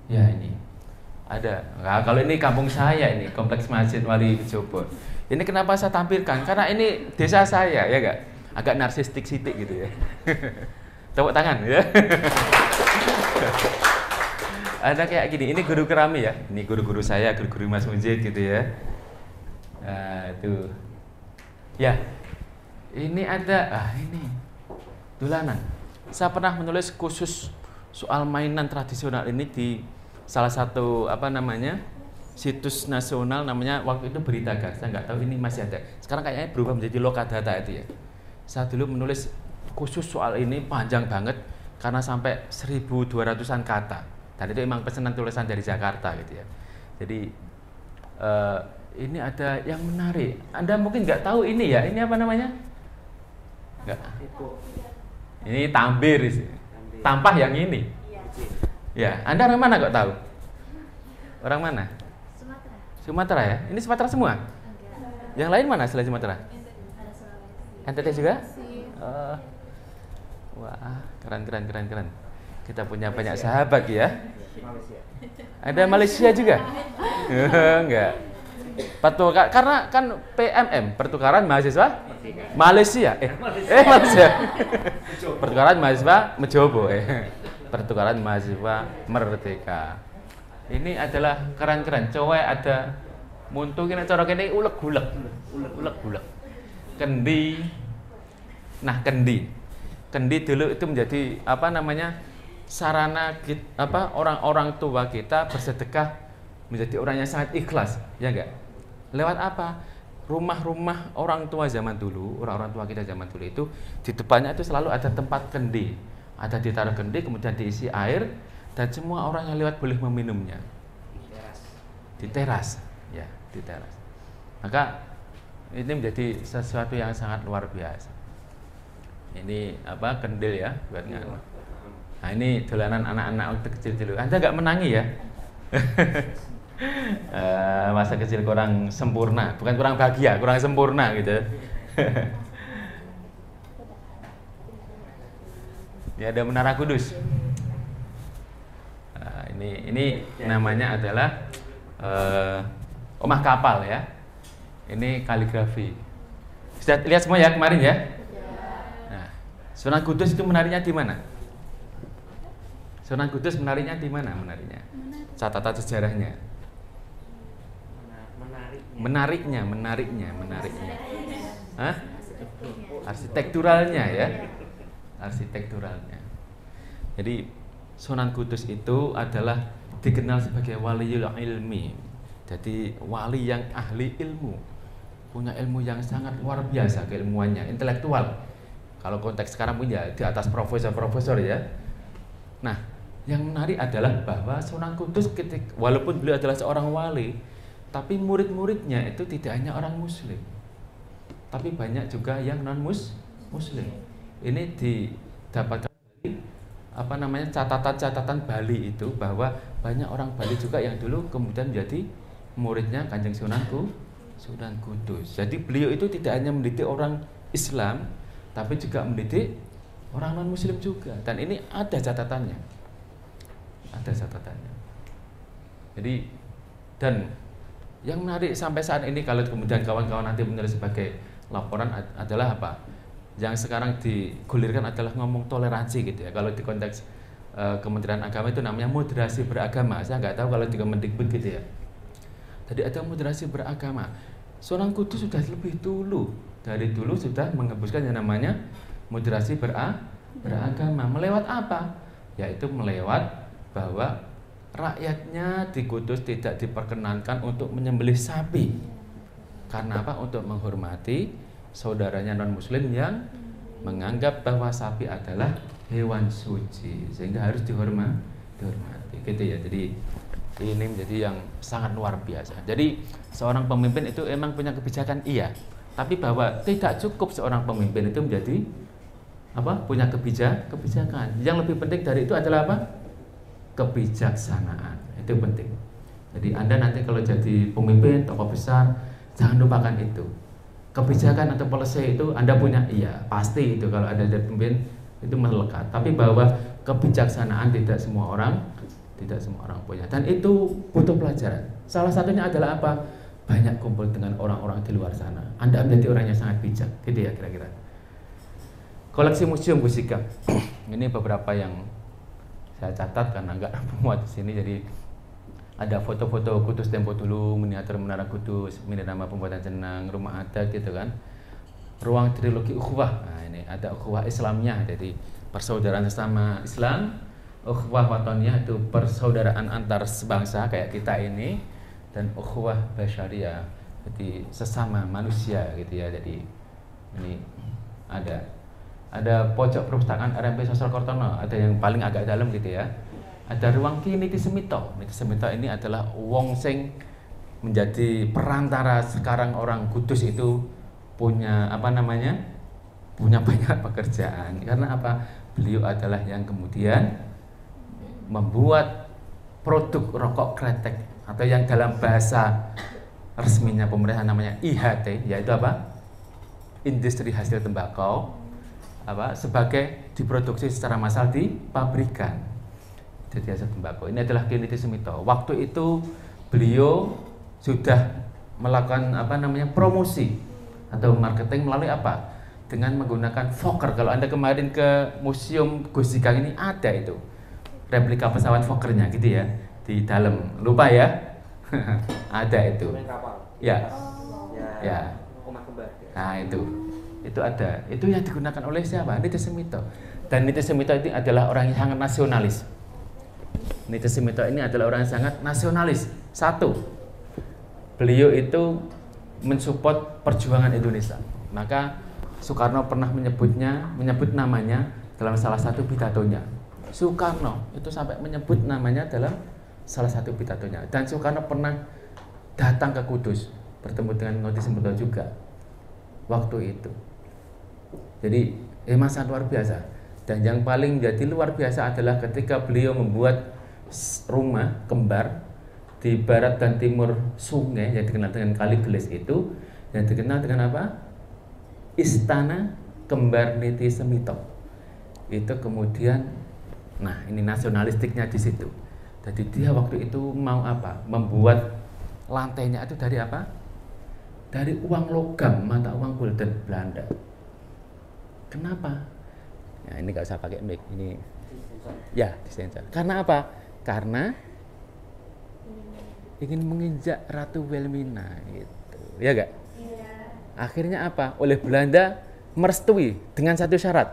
Ya ini ada. Nah, kalau ini kampung saya ini Kompleks Masjid Wali Jobo. Ini kenapa saya tampilkan? Karena ini desa saya, ya enggak? Agak narsistik sitik gitu ya. Tepuk tangan ya. Ada kayak gini, ini guru kerami ya. Ini guru-guru saya, guru-guru Mas Mujid gitu ya. Nah, itu. Ya. Ini ada, ini dolanan. Saya pernah menulis khusus soal mainan tradisional ini di salah satu apa namanya situs nasional, namanya waktu itu Beritagar. Saya nggak tahu ini masih ada. Sekarang kayaknya berubah menjadi Lokadata itu ya. Saya dulu menulis khusus soal ini panjang banget karena sampai 1.200-an kata. Dan itu memang pesanan tulisan dari Jakarta gitu ya. Jadi ini ada yang menarik. Anda mungkin nggak tahu ini ya. Ini apa namanya? Nggak. Ini tambir. Tampah yang ini. Ya, Anda orang mana kok tahu? Orang mana? Sumatera. Sumatera ya? Ini Sumatera semua? Enggak. Yang lain mana selain Sumatera? Ada Sulawesi. NTT juga? Wah, keren. Kita punya banyak sahabat ya. Ada Malaysia juga? Enggak. Karena kan PMM, pertukaran mahasiswa Malaysia. Malaysia. Pertukaran mahasiswa Mejobo. Pertukaran mahasiswa Merdeka. Ini adalah keren-keren. Cowok ada muntu kene cara kene uleg-uleg. Kendi. Nah, kendi dulu itu menjadi apa namanya? Sarana orang-orang tua kita bersedekah menjadi orang yang sangat ikhlas, ya enggak? Lewat apa? Rumah-rumah orang tua zaman dulu, orang-orang tua kita zaman dulu itu di depannya itu selalu ada tempat kendi. Ada ditaruh kendi, kemudian diisi air dan semua orang yang lewat boleh meminumnya. Di teras, ya, di teras. Maka ini menjadi sesuatu yang sangat luar biasa. Ini apa? Kendil ya, buat nganu. Nah, ini dolanan anak-anak waktu kecil dulu. Anda nggak menangi ya? Masa kecil kurang sempurna, bukan kurang bahagia, kurang sempurna gitu. Ya, ada Menara Kudus. Nah, ini namanya adalah Omah Kapal ya. Ini kaligrafi. Sudah lihat semua ya kemarin ya? Nah, Sunan Kudus itu menarinya di mana? Sunan Kudus menarinya di mana? Menarinya. Catatan sejarahnya. Menariknya. Hah? Arsitekturalnya ya. Arsitekturalnya. Jadi Sunan Kudus itu adalah dikenal sebagai waliul ilmi. Jadi wali yang ahli ilmu. Punya ilmu yang sangat luar biasa, keilmuannya, intelektual. Kalau konteks sekarang punya di atas profesor-profesor ya. Nah, yang menarik adalah bahwa Sunan Kudus walaupun beliau adalah seorang wali, tapi murid-muridnya itu tidak hanya orang muslim, tapi banyak juga yang non-muslim. Ini didapatkan dari apa namanya catatan-catatan Bali itu, bahwa banyak orang Bali juga yang dulu kemudian menjadi muridnya Kanjeng Sunan Kudus. Jadi beliau itu tidak hanya mendidik orang Islam, tapi juga mendidik orang non-muslim juga. Dan ini ada catatannya. Jadi, dan yang menarik sampai saat ini, kalau kemudian kawan-kawan nanti menulis sebagai laporan, adalah apa? Yang sekarang digulirkan adalah ngomong toleransi gitu ya. Kalau di konteks Kementerian Agama itu namanya moderasi beragama. Saya nggak tahu kalau di Kemendikbud gitu ya. Tadi ada moderasi beragama. Sunan Kudus sudah lebih dulu, dari dulu sudah mengembuskan yang namanya moderasi beragama. Melewat apa? Yaitu melewat bahwa rakyatnya di Kudus tidak diperkenankan untuk menyembelih sapi. Karena apa? Untuk menghormati saudaranya non-muslim yang menganggap bahwa sapi adalah hewan suci, sehingga harus dihormati. Gitu ya. Jadi ini menjadi yang sangat luar biasa. Jadi seorang pemimpin itu emang punya kebijakan, iya, Tapi bahwa tidak cukup seorang pemimpin itu menjadi punya kebijakan. Yang lebih penting dari itu adalah apa? Kebijaksanaan. Itu penting. Jadi Anda nanti kalau jadi pemimpin, tokoh besar, jangan lupakan itu. Kebijakan atau policy itu Anda punya, iya pasti itu kalau ada jadi pemimpin itu melekat. Tapi bahwa kebijaksanaan tidak semua orang punya. Dan itu butuh pelajaran. Salah satunya adalah apa? Banyak kumpul dengan orang-orang di luar sana. Anda menjadi orang yang sangat bijak, gitu ya kira-kira. Koleksi museum Gus Ika. Ini beberapa yang saya catat karena nggak muat di sini. Jadi ada foto-foto Kudus tempo dulu, miniatur Menara Kudus, nama pembuatan jenang, rumah adat gitu kan. Ruang trilogi ukhuwah. Nah, ini ada ukhuwah Islamnya. Jadi persaudaraan sesama Islam, ukhuwah watoniyah itu persaudaraan antar sebangsa kayak kita ini, dan ukhuwah basyariah, jadi sesama manusia gitu ya. Jadi ini ada pojok perpustakaan RMP Sosro Kortono, ada yang paling agak dalam gitu ya. Ada ruang Ki Niti Semito. Niti Semito ini adalah wong sing menjadi perantara sekarang orang Kudus itu punya punya banyak pekerjaan. Karena apa? Beliau adalah yang kemudian membuat produk rokok kretek, atau yang dalam bahasa resminya pemerintah namanya IHT, yaitu apa? Industri hasil tembakau, sebagai diproduksi secara massal di pabrikan. Jadi hasil tembakau. Ini adalah Ki Niti Semito. Waktu itu beliau sudah melakukan promosi atau marketing melalui apa? Dengan menggunakan Fokker. Kalau Anda kemarin ke Museum Gus Ika ini ada itu replika pesawat Fokkernya gitu ya. Di dalam, lupa ya. Ada itu. Ya. Nah itu ada. Itu yang digunakan oleh siapa? Niti Semito. Dan Niti Semito itu adalah orang yang sangat nasionalis. Niti Semito ini adalah orang yang sangat nasionalis. Satu, beliau itu mensupport perjuangan Indonesia. Maka Soekarno pernah menyebut namanya dalam salah satu pidatonya. Soekarno itu sampai menyebut namanya dalam salah satu pidatonya. Dan Soekarno pernah datang ke Kudus, bertemu dengan Niti Semito juga waktu itu. Jadi memang sangat luar biasa. Dan yang paling jadi luar biasa adalah ketika beliau membuat rumah kembar di barat dan timur sungai yang dikenal dengan Kali Gelis itu, yang dikenal dengan apa? Istana Kembar Niti Semito. Itu kemudian, nah ini nasionalistiknya di situ. Jadi dia waktu itu mau apa? Membuat lantainya itu dari apa? Dari uang logam, mata uang gulden Belanda. Kenapa? Ya ini nggak usah pakai mic, ini ya disensor. Karena apa? Karena ingin menginjak Ratu Wilhelmina gitu, ya gak? Iya. Akhirnya apa? Oleh Belanda merestui dengan satu syarat.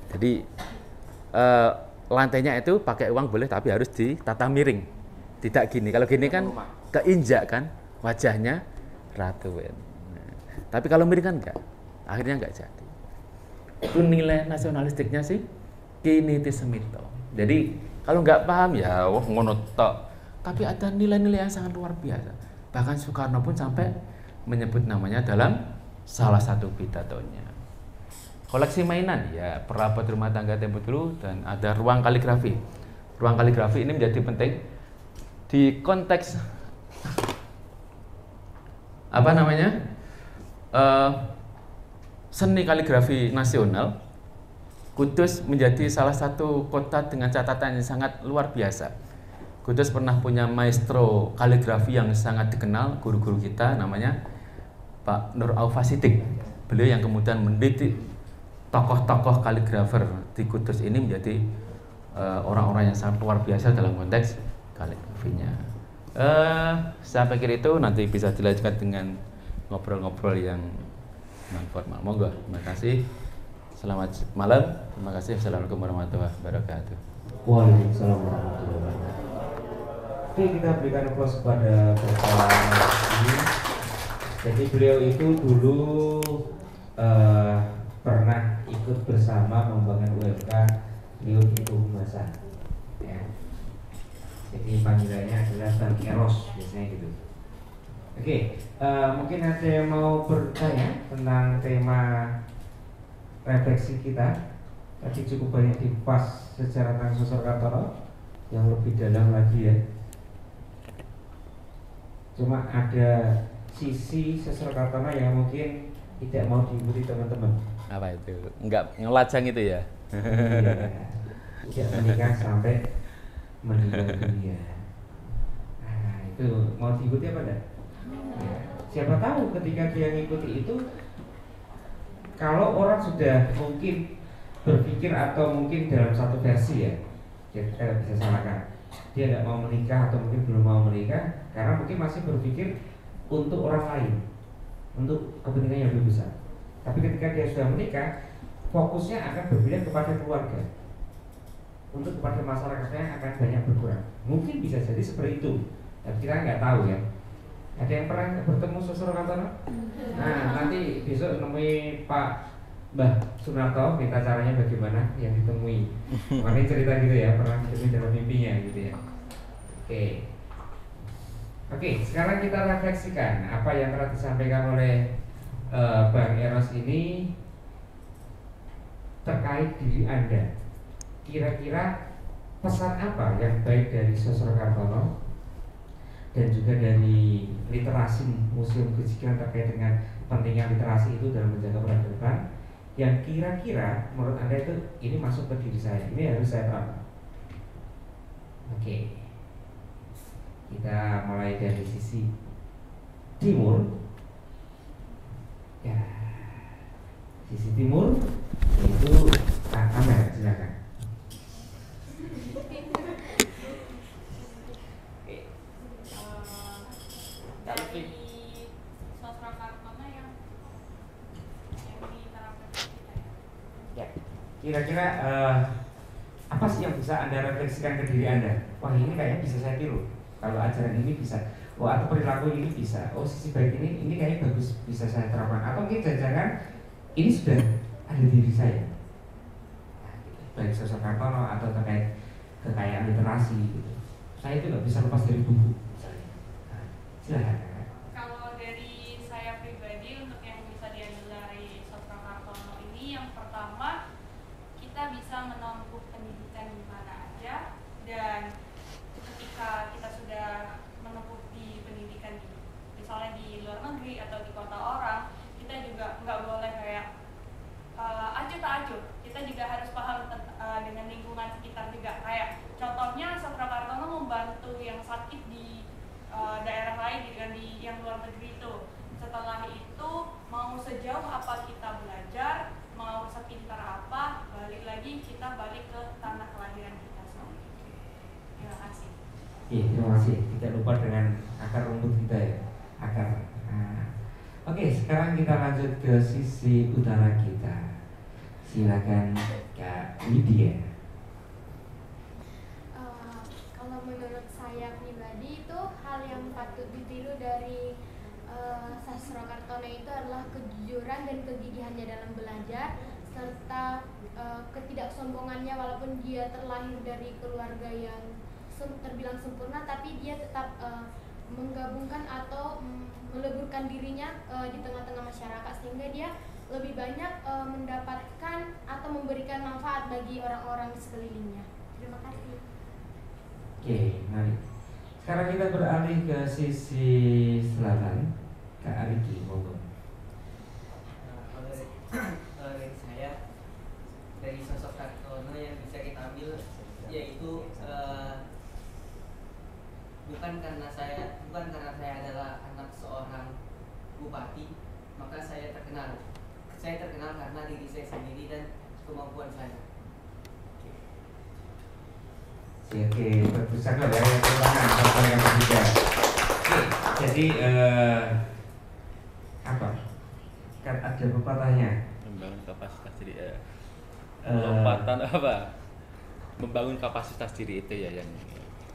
Jadi lantainya itu pakai uang boleh, tapi harus ditata miring, tidak gini. Kalau gini kan keinjak kan wajahnya Ratu Wilhelmina. Tapi kalau miring kan enggak. Akhirnya enggak jadi. Itu nilai nasionalistiknya sih Ki Niti Semito. Jadi kalau nggak paham ya ngono tok. Tapi ada nilai-nilai yang sangat luar biasa. Bahkan Soekarno pun sampai menyebut namanya dalam salah satu pidatonya. Koleksi mainan ya, perabot rumah tangga tempo dulu, dan ada ruang kaligrafi. Ruang kaligrafi ini menjadi penting di konteks seni kaligrafi nasional. Kudus menjadi salah satu kota dengan catatan yang sangat luar biasa. Kudus pernah punya maestro kaligrafi yang sangat dikenal, guru-guru kita namanya Pak Nur Aufasidik. Beliau yang kemudian mendidik tokoh-tokoh kaligrafer di Kudus ini menjadi orang-orang yang sangat luar biasa dalam konteks kaligrafinya. Saya pikir itu nanti bisa dilanjutkan dengan ngobrol-ngobrol yang non formal. Monggo, terima kasih. Selamat malam. Terima kasih. Assalamualaikum warahmatullahi wabarakatuh. Waalaikumsalam warahmatullahi wabarakatuh. Oke, kita berikan aplaus kepada Bapak ini. Jadi beliau itu dulu pernah ikut bersama membangun UMK Riun itu Humasan. Ya. Jadi panggilannya adalah Bang Eros biasanya gitu. Oke, mungkin ada yang mau bertanya tentang tema refleksi kita. Tadi cukup banyak dikupas secara tentang Sosro Kartono yang lebih dalam lagi ya. Cuma ada sisi Sosro Kartono yang mungkin tidak mau diikuti teman-teman. Apa itu? Enggak ngelajang itu ya? Iya, tidak menikah sampai meninggal dunia. Nah, itu mau diikuti apa enggak? Ya, siapa tahu ketika dia ngikuti itu, kalau orang sudah mungkin berpikir atau mungkin dalam satu versi ya, kita bisa salahkan. Dia nggak mau menikah atau mungkin belum mau menikah karena mungkin masih berpikir untuk orang lain, untuk kepentingan yang lebih besar. Tapi ketika dia sudah menikah, fokusnya akan berpindah kepada keluarga, untuk kepada masyarakatnya akan banyak berkurang. Mungkin bisa jadi seperti itu, tapi kita nggak tahu ya. Ada yang pernah bertemu Sosro Kartono? Nah, nanti besok nemui Pak Mbah Sunarto, minta caranya bagaimana yang ditemui. Makanya cerita gitu ya, pernah ditemui dalam mimpinya gitu ya. Oke, sekarang kita refleksikan apa yang telah disampaikan oleh Bang Eros ini terkait diri Anda. Kira-kira pesan apa yang baik dari Sosro Kartono dan juga dari literasi Museum Gejikan terkait dengan pentingnya literasi itu dalam menjaga peradaban, yang kira-kira menurut Anda itu ini masuk ke diri saya, ini harus saya terapkan. Oke, kita mulai dari sisi timur. Ya, sisi timur itu kamera, silakan. Dari Sosro Kartono yang diterapkan kita ya. Kira-kira apa sih yang bisa Anda refleksikan ke diri Anda? Wah, ini kayaknya bisa saya tiru. Kalau ajaran ini bisa, atau perilaku ini bisa. Oh, sisi baik ini kayaknya bagus, bisa saya terapkan. Atau mungkin jangan-jangan ini sudah ada di diri saya. Nah, gitu. Baik Sosro Kartono atau terkait kekayaan literasi gitu. Saya itu nggak bisa lepas dari buku. Nah, silahkan. Kalau dari saya pribadi, untuk yang bisa diambil dari Sosro Kartono ini, yang pertama kita bisa menempuh pendidikan di mana aja, dan ketika kita sudah menempuh di pendidikan misalnya di luar negeri atau di kota orang, kita juga nggak boleh kayak acuh tak acuh. Kita juga harus paham dengan lingkungan sekitar juga. Kayak contohnya Sosro Kartono membantu yang sakit di daerah lain gitu kan, di yang luar negeri itu. Setelah itu mau sejauh apa kita belajar, mau sepintar apa, balik lagi kita balik ke tanah kelahiran kita sendiri. Terima kasih. Iya, terima kasih. Tidak lupa dengan akar rumput kita ya, akar. Oke, sekarang kita lanjut ke sisi utara kita. Silakan Kak Lydia. Kalau menurut saya pribadi itu hal yang patut ditiru dari Sosro Kartono itu adalah kejujuran dan kegigihannya dalam belajar, serta ketidaksombongannya. Walaupun dia terlahir dari keluarga yang terbilang sempurna, tapi dia tetap menggabungkan atau meleburkan dirinya di tengah-tengah masyarakat, sehingga dia lebih banyak mendapatkan atau memberikan manfaat bagi orang-orang di sekelilingnya. Terima kasih. Oke, mari. Sekarang kita beralih ke sisi selatan. Kak Ariki, monggo. Kalau dari saya, dari sosok Kartono yang bisa kita ambil yaitu bukan karena saya adalah anak seorang bupati maka saya terkenal. Saya terkenal karena diri saya sendiri dan kemampuan saya. Oke, bagus sekali ya, tangan yang ketiga. Oke, jadi apa? Kan ada pepatahnya. Membangun kapasitas diri lompatan apa? Membangun kapasitas diri itu ya yang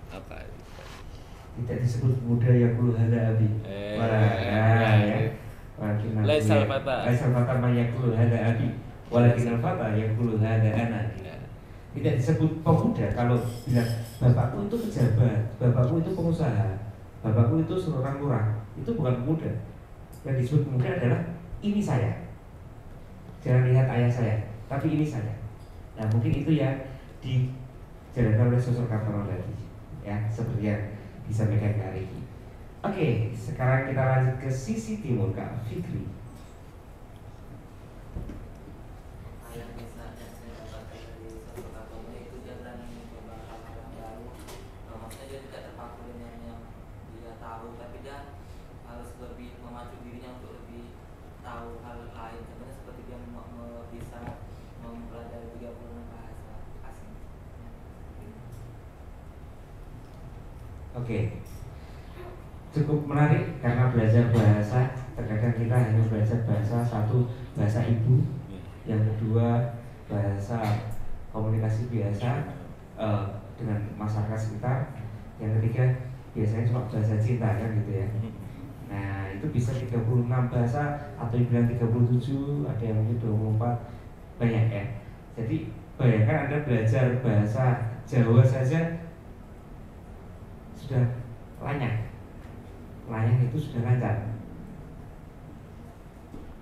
apa? Tidak disebut muda yang puluh hada abi. Laisal fata mayakul hada abi, walakin al-fata yakul hada ana. Tidak disebut pemuda kalau bilang bapakku itu pejabat, bapakku itu pengusaha, bapakku itu seorang lurah. itu bukan pemuda. Yang disebut pemuda adalah ini saya. Jangan lihat ayah saya, tapi ini saya. Nah mungkin itu yang dijalankan oleh sosok Kartono tadi, ya seperti yang disampaikan Kak Riki. Oke, sekarang kita lanjut ke sisi timur, Kak Fikri. Yang bisa yang saya dapatkan dari sosok Kartono itu dia berani mencoba hal-hal yang baru. Maksudnya dia tidak terpaku dengan yang dia tahu, tapi dia harus lebih memacu dirinya untuk lebih tahu hal lain. Contohnya seperti dia bisa mempelajari 36 bahasa asing. Oke, cukup menarik karena belajar bahasa terkadang kita hanya belajar bahasa satu, bahasa ibu, yang kedua bahasa komunikasi biasa dengan masyarakat sekitar, yang ketiga biasanya cuma bahasa cinta kan gitu ya. Nah itu bisa 36 bahasa atau yang bilang 37, ada yang mungkin 24, banyak ya. Jadi bayangkan Anda belajar bahasa Jawa saja sudah lancar itu sudah lancar.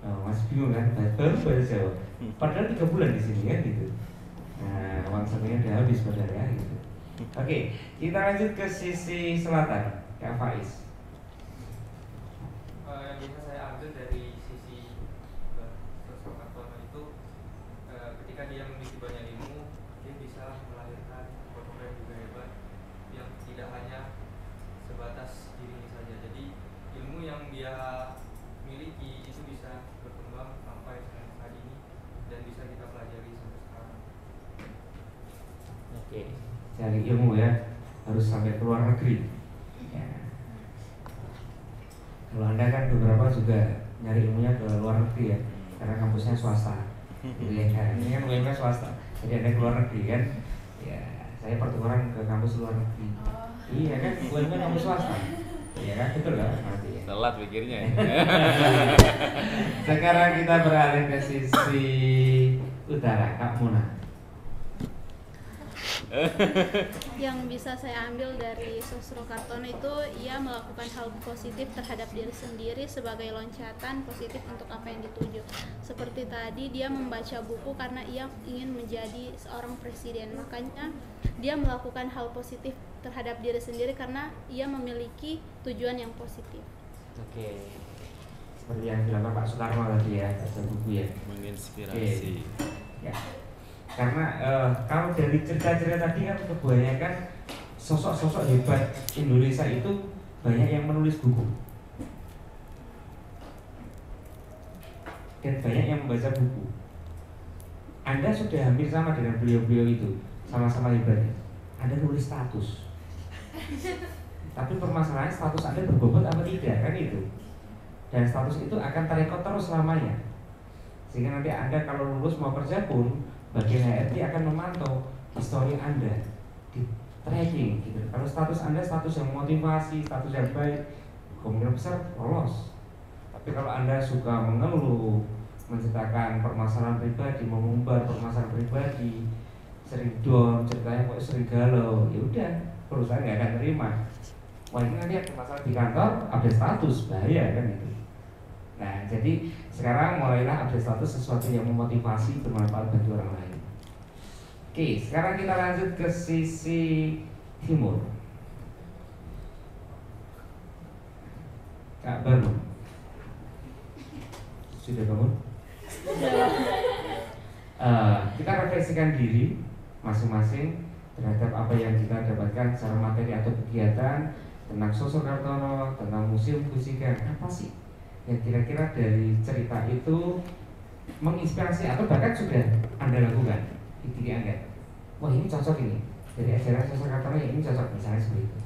Masih bingung kan, baru bahasa Jawa padahal 3 bulan di sini kan gitu. Nah uang sakunya udah habis padahal ya gitu. Oke, kita lanjut ke sisi selatan, Kak Faiz. Yang bisa saya ambil dari sisi sosok Kartono itu, ketika dia memiliki banyak ilmu, dia bisa melahirkan tokoh yang juga hebat yang tidak hanya sebatas dirinya saja. Jadi ilmu yang dia miliki itu bisa berkembang sampai saat ini dan bisa kita pelajari sampai sekarang. Oke, cari ilmu ya, harus sampai ke luar negeri ya. Kalau Anda kan beberapa juga nyari ilmunya ke luar negeri ya, karena kampusnya swasta gitu ya kan. Ini kan UMK swasta, jadi Anda ke luar negeri kan ya. Saya pertukaran ke kampus luar negeri. Iya kan, UMK kampus swasta. Iya kan, betul kan? Nanti ya. Telat pikirnya ya. Sekarang kita beralih ke sisi utara, Kak Muna. Yang bisa saya ambil dari Sosro Kartono itu, ia melakukan hal positif terhadap diri sendiri sebagai loncatan positif untuk apa yang dituju. Seperti tadi, dia membaca buku karena ia ingin menjadi seorang presiden. Makanya dia melakukan hal positif terhadap diri sendiri karena ia memiliki tujuan yang positif. Oke, seperti yang dilakukan Pak Soekarno tadi ya, baca buku ya, menginspirasi. Ya. Karena kalau dari cerita-cerita tadi kan kebanyakan sosok-sosok hebat Indonesia itu banyak yang menulis buku dan banyak yang membaca buku. Anda sudah hampir sama dengan beliau-beliau itu, sama-sama hebatnya. Anda nulis status, tapi permasalahannya status Anda berbobot apa tidak kan itu. Dan status itu akan terekod terus selamanya, sehingga nanti Anda kalau lulus mau kerja pun bagian HRD akan memantau histori Anda di tracking gitu. Kalau status Anda status yang motivasi, status yang baik, kemungkinan besar lolos. Tapi kalau Anda suka mengeluh, menceritakan permasalahan pribadi, mengumbar permasalahan pribadi, sering down, ceritanya kok sering galau, ya udah perusahaan nggak akan terima. Wah ini nanti ada masalah di kantor, update status, bahaya kan itu. Nah, jadi sekarang mulailah update status sesuatu yang memotivasi, bermanfaat bagi orang lain. Oke, sekarang kita lanjut ke sisi timur. Kak Bangun. Sudah bangun? Kita refleksikan diri masing-masing terhadap apa yang kita dapatkan secara materi atau kegiatan tentang sosok Kartono, tentang museum Kusikan. Apa sih yang kira-kira dari cerita itu menginspirasi atau bahkan sudah Anda lakukan di diri Anda? Wah ini cocok ini, dari ajaran sosok Kartono ya ini cocok, misalnya seperti itu.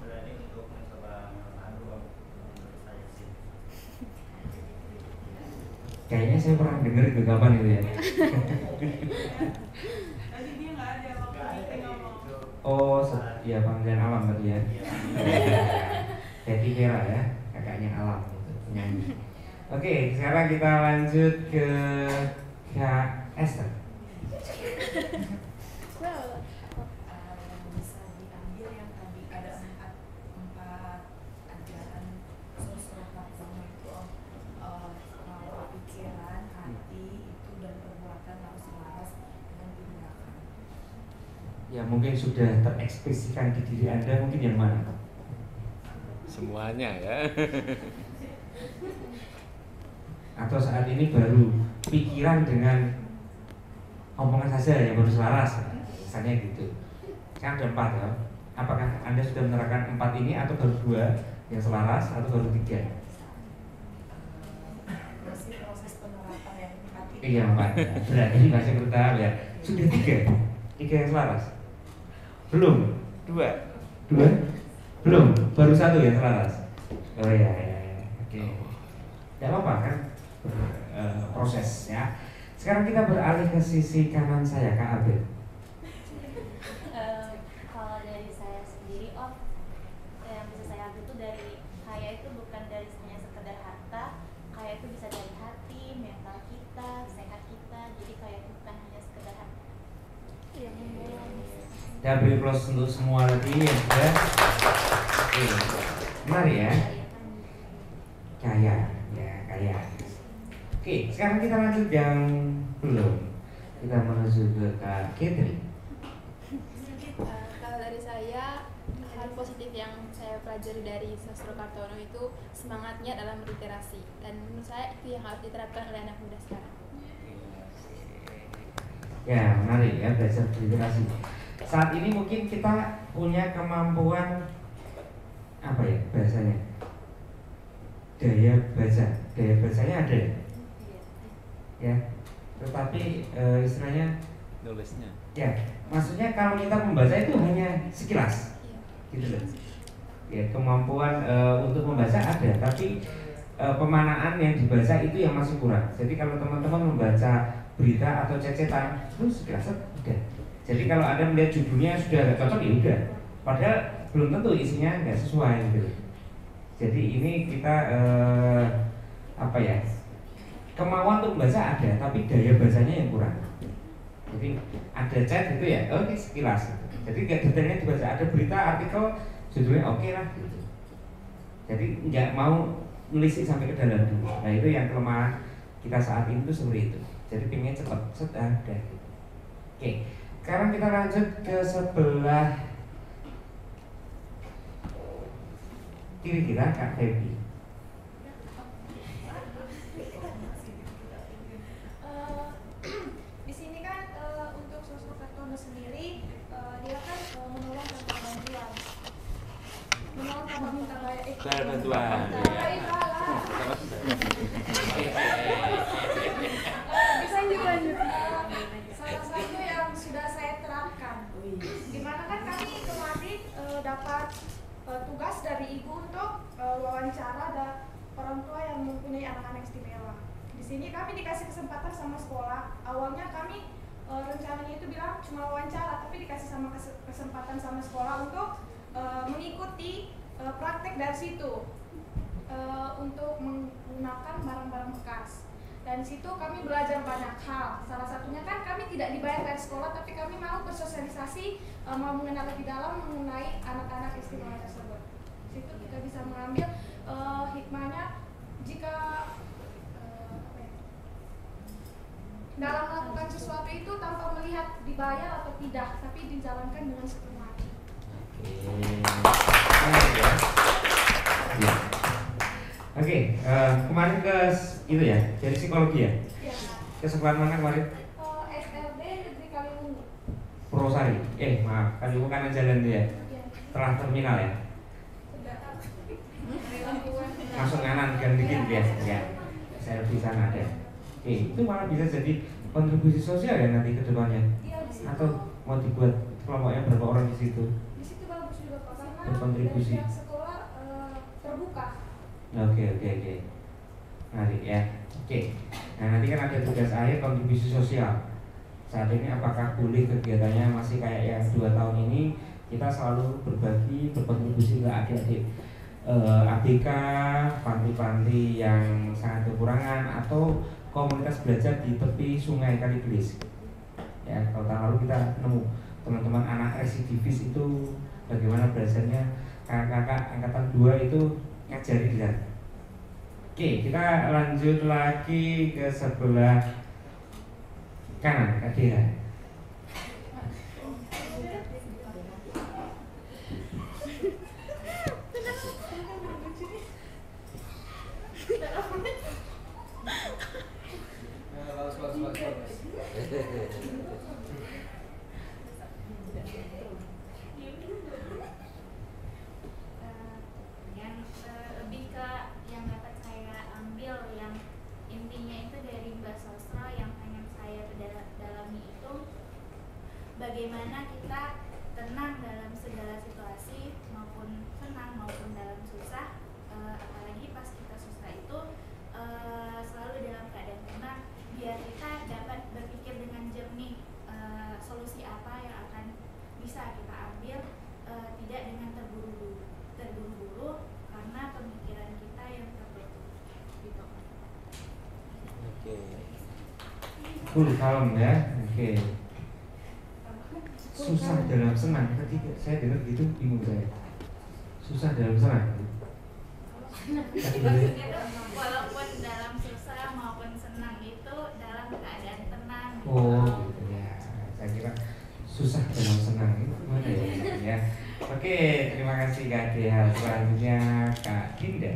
Berani untuk mencoba mengadu menurut saya sih. Kayaknya saya pernah dengar itu kapan itu ya. Tadi dia nggak ada waktu kita ngomong. Oh, ya panggilan alam tadi ya. Betty Vera ya, kakaknya alam itu penyanyi. Oke, sekarang kita lanjut ke Kak Esther. Bisa diambil yang tadi ada empat ajaran Sosrokartono itu bahwa pikiran, hati itu dan perbuatan harus selaras dengan tindakan. Ya mungkin sudah terekspresikan di diri Anda, mungkin yang mana? Semuanya ya. Atau saat ini baru pikiran dengan omongan saja yang baru selaras, misalnya gitu. Kan ada 4 ya. Apakah Anda sudah menerapkan 4 ini atau baru 2 yang selaras atau baru 3? Masih proses penerapan yang hati. Iya 4. Berarti masih bertahap ya. Sudah 3 yang selaras. Belum 2 belum, baru 1 yang selaras. Oh ya. Oke. Tidak apa-apa kan, proses ya. Sekarang kita beralih ke sisi kanan saya, Kak Abel. Kalau dari saya sendiri, yang bisa saya ambil itu dari kaya itu bukan dari hanya sekedar harta, kaya itu bisa dari hati, mental kita, sehat kita. Jadi kaya itu bukan hanya sekedar harta. Double plus untuk semua tadi ya sudah. Oke, menarik ya. Kaya. Oke, sekarang kita lanjut yang belum. Kita menuju ke Kak Catherine. Kalau dari saya, hal positif yang saya pelajari dari Sosrokartono itu semangatnya dalam literasi, dan menurut saya itu yang harus diterapkan oleh anak muda sekarang. Ya, menarik ya, belajar literasi. Saat ini mungkin kita punya kemampuan apa ya bahasanya? Daya bacanya ada ya, tetapi istilahnya Nulisnya. ya, maksudnya kalau kita membaca itu hanya sekilas gitu loh ya, kemampuan untuk membaca ada, tapi pemanaan yang dibaca itu yang masih kurang. Jadi kalau teman-teman membaca berita atau cecetan itu sekilas udah. Jadi kalau Anda melihat judulnya sudah agak cocok ya udah, padahal belum tentu isinya nggak sesuai gitu. Jadi ini kita apa ya, kemauan untuk membaca ada, tapi daya bacanya yang kurang. Jadi ada chat gitu ya, oke sekilas. Jadi nggak detailnya dibaca, ada berita artikel judulnya oke lah gitu. Jadi nggak mau melisik sampai ke dalam dulu. Nah itu yang kelemahan kita saat ini tuh seperti itu. Jadi pengen cepat, udah gitu. Oke, sekarang kita lanjut ke sebelah kiri kita, Kak Feby. Di sini kan untuk Sosrokartono sendiri dia kan menolong tanpa bantuan, bisa dilanjut. Salah satu yang sudah saya terapkan, dimana kan kami kemarin dapat tugas dari ibu untuk wawancara ada orang tua yang mempunyai anak-anak istimewa. Di sini kami dikasih kesempatan sama sekolah. Awalnya kami rencananya itu bilang cuma wawancara, tapi dikasih sama kesempatan sama sekolah untuk mengikuti praktek dari situ untuk menggunakan barang-barang bekas. Dan situ kami belajar banyak hal. Salah satunya kan kami tidak dibayar dari sekolah, tapi kami mau bersosialisasi, mau mengenal lebih dalam mengenai anak-anak istimewa tersebut. Situ kita bisa mengambil hikmahnya jika dalam melakukan sesuatu itu tanpa melihat dibayar atau tidak, tapi dijalankan dengan sepenuh hati. Oke, kemarin ke itu ya, dari psikologi ya? Ya. Ke sekolah mana kemarin? SLB Negeri Kaliwungu. Purwosari. Maaf, Kaliwungu kanan jalan itu ya? Ya. Setelah terminal ya? Masuk kanan gang dikit ya? Ya. Saya di sana ada. Itu malah bisa jadi kontribusi sosial ya nanti ke depannya? Iya, di situ. Atau mau dibuat kelompoknya berapa orang di situ? Di situ bagus juga Pak, karena Berkontribusi. dari pihak sekolah terbuka. Oke. Menarik ya. Oke. Nah nanti kan ada tugas akhir kontribusi sosial. Saat ini apakah boleh kegiatannya masih kayak yang 2 tahun ini kita selalu berbagi, berkontribusi ke adik-adik ABK, panti-panti yang sangat kekurangan, atau komunitas belajar di tepi sungai Kalibelis. Ya, kalau tahun lalu kita nemu teman-teman anak residivis itu bagaimana belajarnya, kakak-kakak angkatan 2 itu ngajari di sana. Oke, kita lanjut lagi ke sebelah kanan, Kak Dea. Lebih ke yang dapat saya ambil, yang intinya itu dari Mbak Sosro yang pengen saya dalami itu bagaimana kita tenang dalam segala situasi, maupun senang maupun dalam susah, apalagi pas kita susah itu selalu dalam keadaan tenang, biar kita dapat berpikir dengan jernih solusi apa yang akan bisa kita ambil, tidak dengan terburu-buru karena pemikiran kita yang terbentuk gitu. Oke. Cool, kalem ya. Oke. Susah dalam senang. Tadi saya dengar gitu bingung saya. Susah dalam senang. Walaupun dalam susah maupun senang itu dalam keadaan tenang. Oh, gitu ya. Saya kira susah dalam senang itu gimana ya? Oke, terima kasih Kak Dea. Selanjutnya Kak Dinda.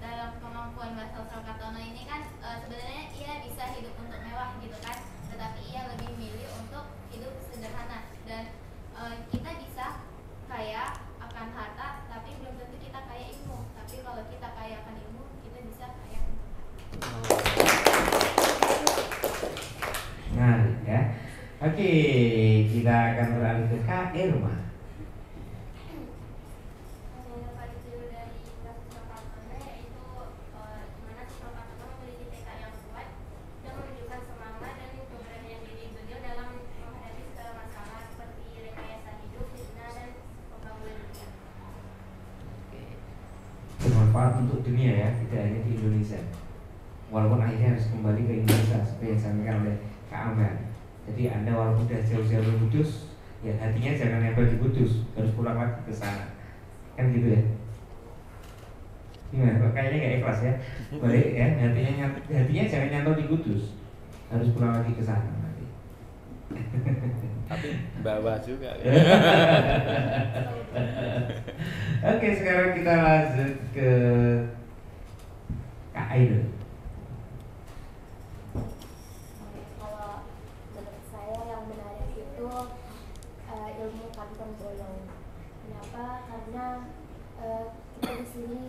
Dalam kemampuan Mbak Sosro Kartono ini kan sebenarnya ia bisa hidup untuk mewah gitu kan, tetapi ia lebih milih untuk hidup sederhana. Dan kita bisa kaya akan harta, tapi belum tentu kita kaya ilmu. Tapi kalau kita kaya akan ilmu, kita bisa kaya untuk harta. Nah, ya. Oke, kita akan beralih ke Kak Irma. Bermanfaat untuk dunia ya, tidak hanya di Indonesia. Walaupun akhirnya harus kembali ke Indonesia seperti yang disampaikan oleh Kak Amel. Jadi Anda walaupun sudah jauh-jauh ke Kudus, ya hatinya jangan nempel di Kudus, harus pulang lagi ke sana. Kan gitu ya. Gimana? Kok kayaknya nggak ikhlas ya? Balik ya, hatinya jangan nyantol di Kudus, harus pulang lagi ke sana nanti. Tapi bawa juga. Oke, sekarang kita lanjut ke Kak Aidil. Kalau menurut saya yang menarik itu ilmu kantong bolong. Kenapa? Karena kita di sini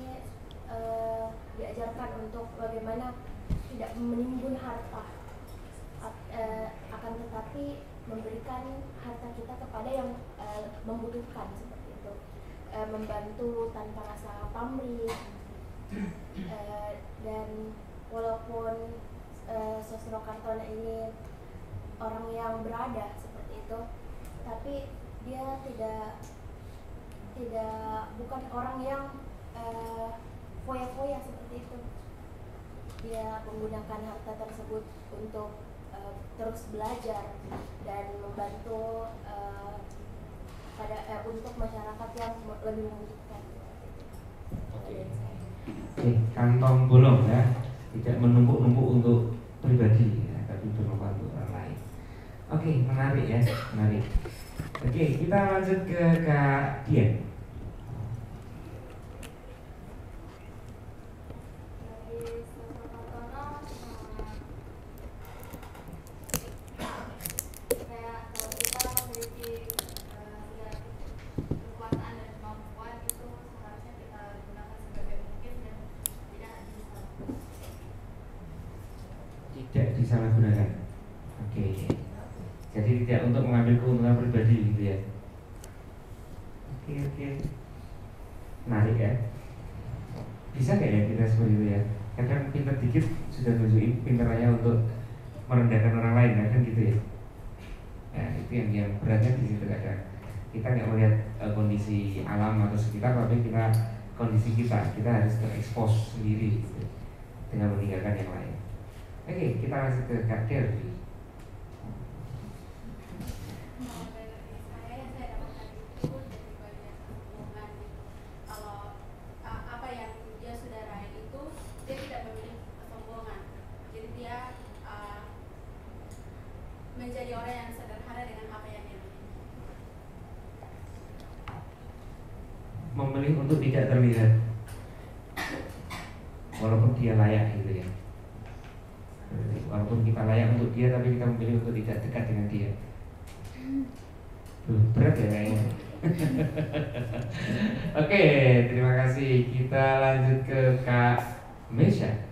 diajarkan untuk bagaimana tidak menimbun harta, akan tetapi memberikan harta kita kepada yang membutuhkan seperti itu, membantu tanpa rasa pamrih. Dan walaupun Sosro Kartono ini orang yang berada seperti itu, tapi dia bukan orang yang foya-foya seperti itu. Dia menggunakan harta tersebut untuk terus belajar dan membantu untuk masyarakat yang lebih membutuhkan. Oke, kantong bolong ya, tidak menumpuk-numpuk untuk pribadi ya, tapi bermanfaat untuk orang lain. Oke, menarik ya, menarik. Oke, kita lanjut ke Kak Dian. Tidak disalahgunakan. Oke. Jadi tidak untuk mengambil keuntungan pribadi gitu ya. Oke. Menarik ya. Bisa nggak ya kita seperti itu ya? Kadang pinter dikit sudah tunjukin pinternya untuk merendahkan orang lain kan gitu ya. Nah itu yang beratnya di situ kadang kita nggak melihat kondisi alam atau sekitar, tapi kita kondisi kita harus terekspos sendiri gitu, dengan meninggalkan yang lain. Oke, kita masuk ke Kak Delvi. Menjadi orang yang sederhana dengan apa yang dia miliki. Memilih untuk tidak terlihat, walaupun dia layak gitu ya. Walaupun kita layak untuk dia, tapi kita memilih untuk tidak dekat dengan dia. Berat ya kayaknya. Oke, terima kasih. Kita lanjut ke Kak Mesha.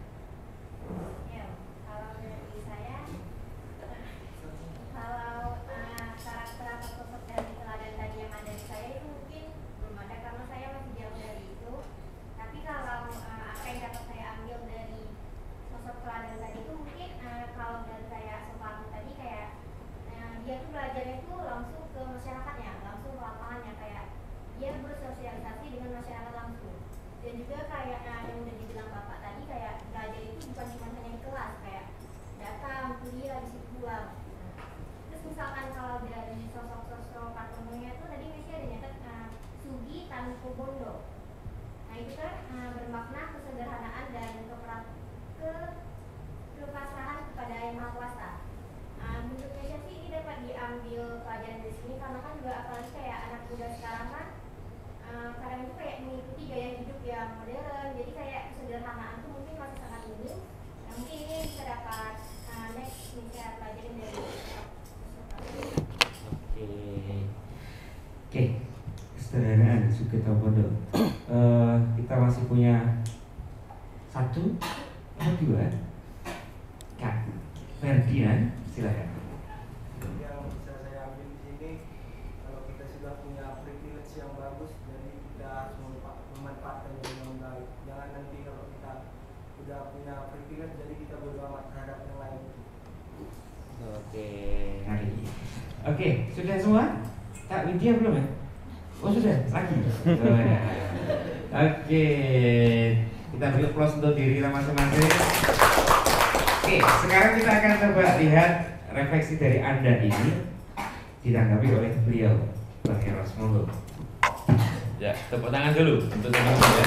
Kesederhanaan Sugito Bondo. Kita masih punya 1 atau 2 Kak Ferdian, silakan. Yang bisa saya ambil di sini, kalau kita sudah punya privilege yang bagus, jadi kita harus memanfaatkan dengan baik. Jangan nanti kalau kita sudah punya privilege, jadi kita bodo amat terhadap yang lain. Oke, sudah semua? Kak Widya belum ya? Oh sudah, lagi. Oh, ya. Oke, kita beri applause untuk diri kita masing-masing. Oke, sekarang kita akan coba lihat refleksi dari Anda ini ditanggapi oleh beliau, Bang Eros. Monggo. Ya, tepuk tangan dulu untuk teman-teman ya.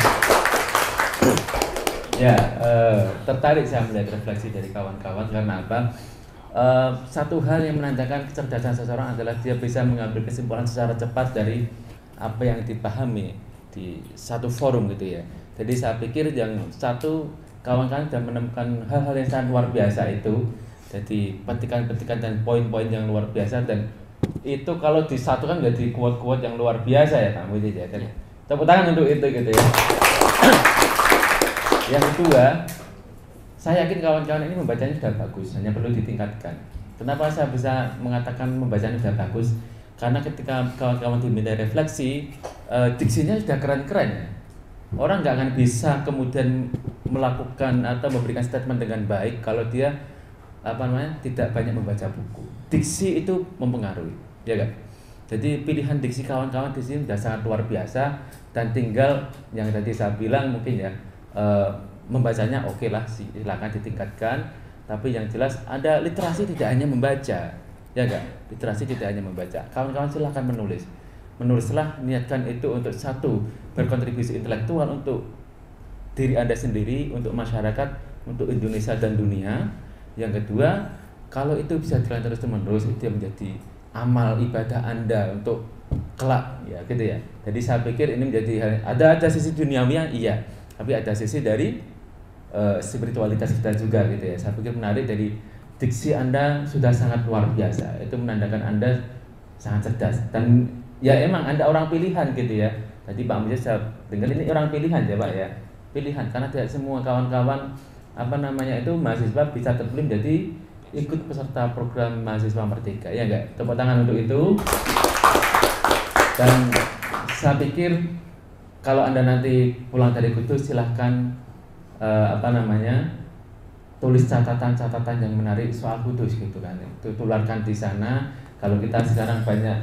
Ya, tertarik saya melihat refleksi dari kawan-kawan karena apa? Satu hal yang menandakan kecerdasan seseorang adalah dia bisa mengambil kesimpulan secara cepat dari apa yang dipahami di satu forum gitu ya. Jadi saya pikir yang satu, kawan-kawan sudah menemukan hal-hal yang sangat luar biasa itu. Jadi petikan-petikan dan poin-poin yang luar biasa, dan itu kalau disatukan jadi quote-quote yang luar biasa ya kamu itu ya. Tepuk tangan untuk itu gitu ya. Yang kedua, saya yakin kawan-kawan ini membacanya sudah bagus, hanya perlu ditingkatkan. Kenapa saya bisa mengatakan membacanya sudah bagus? Karena ketika kawan-kawan diminta refleksi, diksinya sudah keren-keren ya. Orang nggak akan bisa kemudian melakukan atau memberikan statement dengan baik kalau dia tidak banyak membaca buku. Diksi itu mempengaruhi, ya kan? Jadi pilihan diksi kawan-kawan di sini sudah sangat luar biasa, dan tinggal yang tadi saya bilang mungkin ya, membacanya oke lah, silakan ditingkatkan. Tapi yang jelas ada literasi, tidak hanya membaca, ya enggak? Literasi tidak hanya membaca. Kawan-kawan silakan menulis. Menulislah, niatkan itu untuk satu, berkontribusi intelektual untuk diri Anda sendiri, untuk masyarakat, untuk Indonesia dan dunia. Yang kedua, kalau itu bisa jalan terus-menerus, itu menjadi amal ibadah Anda untuk kelak, ya gitu ya. Jadi saya pikir ini menjadi ada sisi duniawinya, iya, tapi ada sisi dari spiritualitas kita juga gitu ya. Saya pikir menarik, dari diksi Anda sudah sangat luar biasa. Itu menandakan Anda sangat cerdas, dan ya emang Anda orang pilihan gitu ya. Tadi Pak Muja saya dengar ini orang pilihan ya Pak ya. Pilihan, karena tidak semua kawan-kawan mahasiswa bisa terpilih jadi ikut peserta program mahasiswa Merdeka, ya enggak? Tepuk tangan untuk itu. Dan saya pikir kalau Anda nanti pulang dari Kudus, silahkan tulis catatan-catatan yang menarik soal kudus gitu kan, itu tularkan di sana. Kalau kita sekarang banyak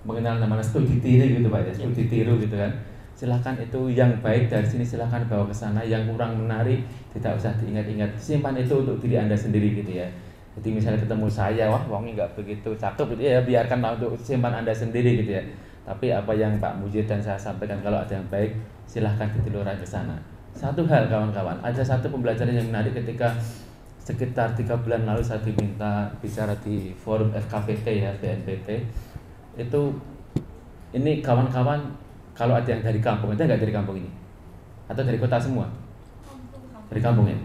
mengenal namanya studi tiru gitu Pak ya, studi tiru gitu kan, silahkan itu yang baik dari sini silahkan bawa ke sana, yang kurang menarik tidak usah diingat-ingat, simpan itu untuk diri Anda sendiri gitu ya. Jadi misalnya ketemu saya, wah wongnya nggak begitu cakep gitu ya, biarkan untuk simpan Anda sendiri gitu ya. Tapi apa yang Pak Mujid dan saya sampaikan, kalau ada yang baik silahkan ditiluran ke sana. Satu hal kawan-kawan, ada satu pembelajaran yang menarik ketika sekitar 3 bulan lalu saya diminta bicara di forum FKPT ya, BNPT. Itu ini kawan-kawan, kalau ada yang dari kampung, ada nggak dari kampung ini? Atau dari kota semua? Dari kampung ya?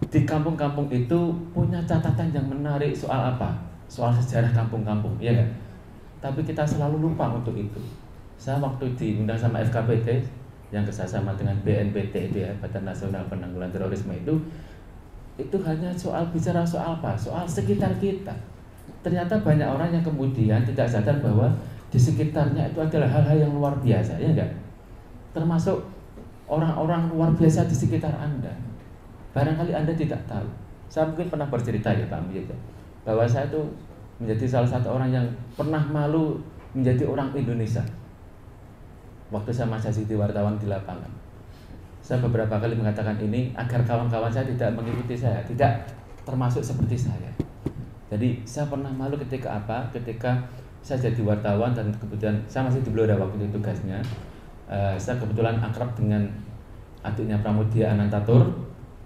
Di kampung-kampung itu punya catatan yang menarik soal apa? Soal sejarah kampung-kampung, iya kan? Tapi kita selalu lupa untuk itu. Saya waktu diundang sama FKPT yang kerjasama dengan BNPT itu ya, Badan Nasional Penanggulangan Terorisme itu hanya soal bicara soal apa? Soal sekitar kita. Ternyata banyak orang yang kemudian tidak sadar bahwa di sekitarnya itu adalah hal-hal yang luar biasa, ya enggak? Termasuk orang-orang luar biasa di sekitar Anda. Barangkali Anda tidak tahu. Saya mungkin pernah bercerita ya Pak Mujid, bahwa saya itu menjadi salah satu orang yang pernah malu menjadi orang Indonesia. Waktu saya masih jadi wartawan di lapangan, saya beberapa kali mengatakan ini agar kawan-kawan saya tidak mengikuti saya, tidak termasuk seperti saya. Jadi saya pernah malu ketika apa? Ketika saya jadi wartawan dan kemudian saya masih di Blora waktu itu tugasnya. Saya kebetulan akrab dengan adiknya Pramudia Anantatur,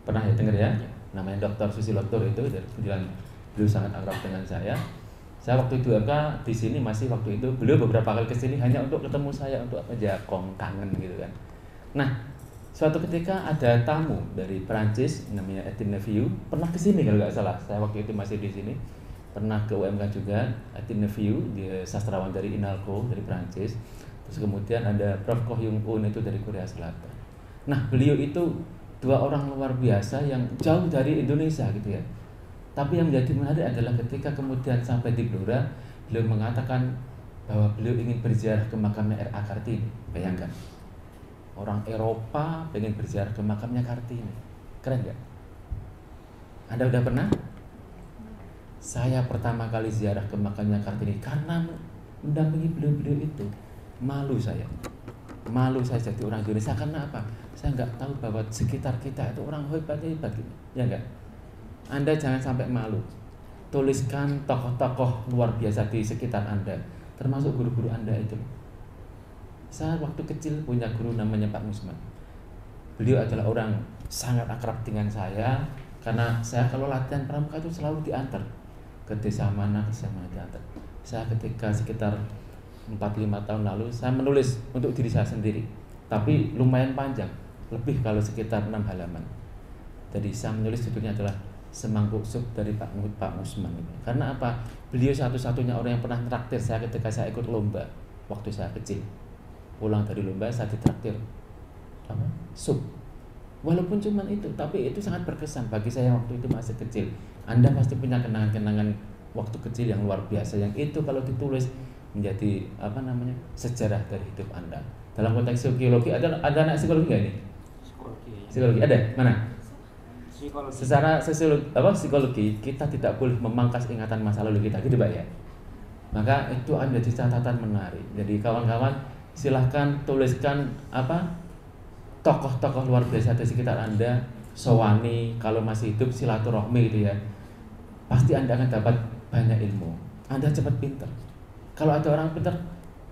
pernah ya dengar ya? Namanya Dr. Susiloktur itu, dan kemudian beliau sangat akrab dengan saya. Saya waktu itu di sini masih waktu itu beliau beberapa kali ke sini hanya untuk ketemu saya, untuk apa aja, kangen gitu kan. Nah, suatu ketika ada tamu dari Perancis namanya Etienne Neviu, pernah ke sini kalau nggak salah. Saya waktu itu masih di sini. Pernah ke UMK juga, Etienne Neviu, dia sastrawan dari INALCO dari Perancis. Terus kemudian ada Prof. Ko Hyung Un itu dari Korea Selatan. Nah, beliau itu dua orang luar biasa yang jauh dari Indonesia gitu ya. Tapi yang menjadi menarik adalah ketika kemudian sampai di Blora, beliau mengatakan bahwa beliau ingin berziarah ke makamnya R.A. Kartini. Bayangkan, orang Eropa pengen berziarah ke makamnya Kartini. Keren gak? Anda udah pernah? Saya pertama kali ziarah ke makamnya Kartini karena mendampingi beliau-beliau itu. Malu saya jadi orang Indonesia. Karena apa? Saya nggak tahu bahwa sekitar kita itu orang hebat gitu, ya nggak? Anda jangan sampai malu. Tuliskan tokoh-tokoh luar biasa di sekitar Anda, termasuk guru-guru Anda itu. Saya waktu kecil punya guru namanya Pak Musman. Beliau adalah orang sangat akrab dengan saya, karena saya kalau latihan pramuka itu selalu diantar ke desa mana diantar. Saya ketika sekitar 4-5 tahun lalu saya menulis untuk diri saya sendiri, tapi lumayan panjang, lebih kalau sekitar 6 halaman. Jadi saya menulis judulnya adalah Semangkuk Sup dari Pak Musman. Karena apa? Beliau satu-satunya orang yang pernah traktir saya ketika saya ikut lomba waktu saya kecil. Pulang dari lomba saya ditraktir sup. Walaupun cuma itu, tapi itu sangat berkesan bagi saya waktu itu masih kecil. Anda pasti punya kenangan-kenangan waktu kecil yang luar biasa, yang itu kalau ditulis menjadi sejarah dari hidup Anda. Dalam konteks psikologi, ada anak psikologi nggak ini? Psikologi ada? Mana? Secara psikologi kita tidak boleh memangkas ingatan masa lalu kita, gitu Pak ya. Maka itu ada di catatan menarik. Jadi kawan-kawan silahkan tuliskan tokoh-tokoh luar biasa di sekitar Anda, sowani kalau masih hidup, silaturahmi gitu ya. Pasti Anda akan dapat banyak ilmu. Anda cepat pintar. Kalau ada orang pintar,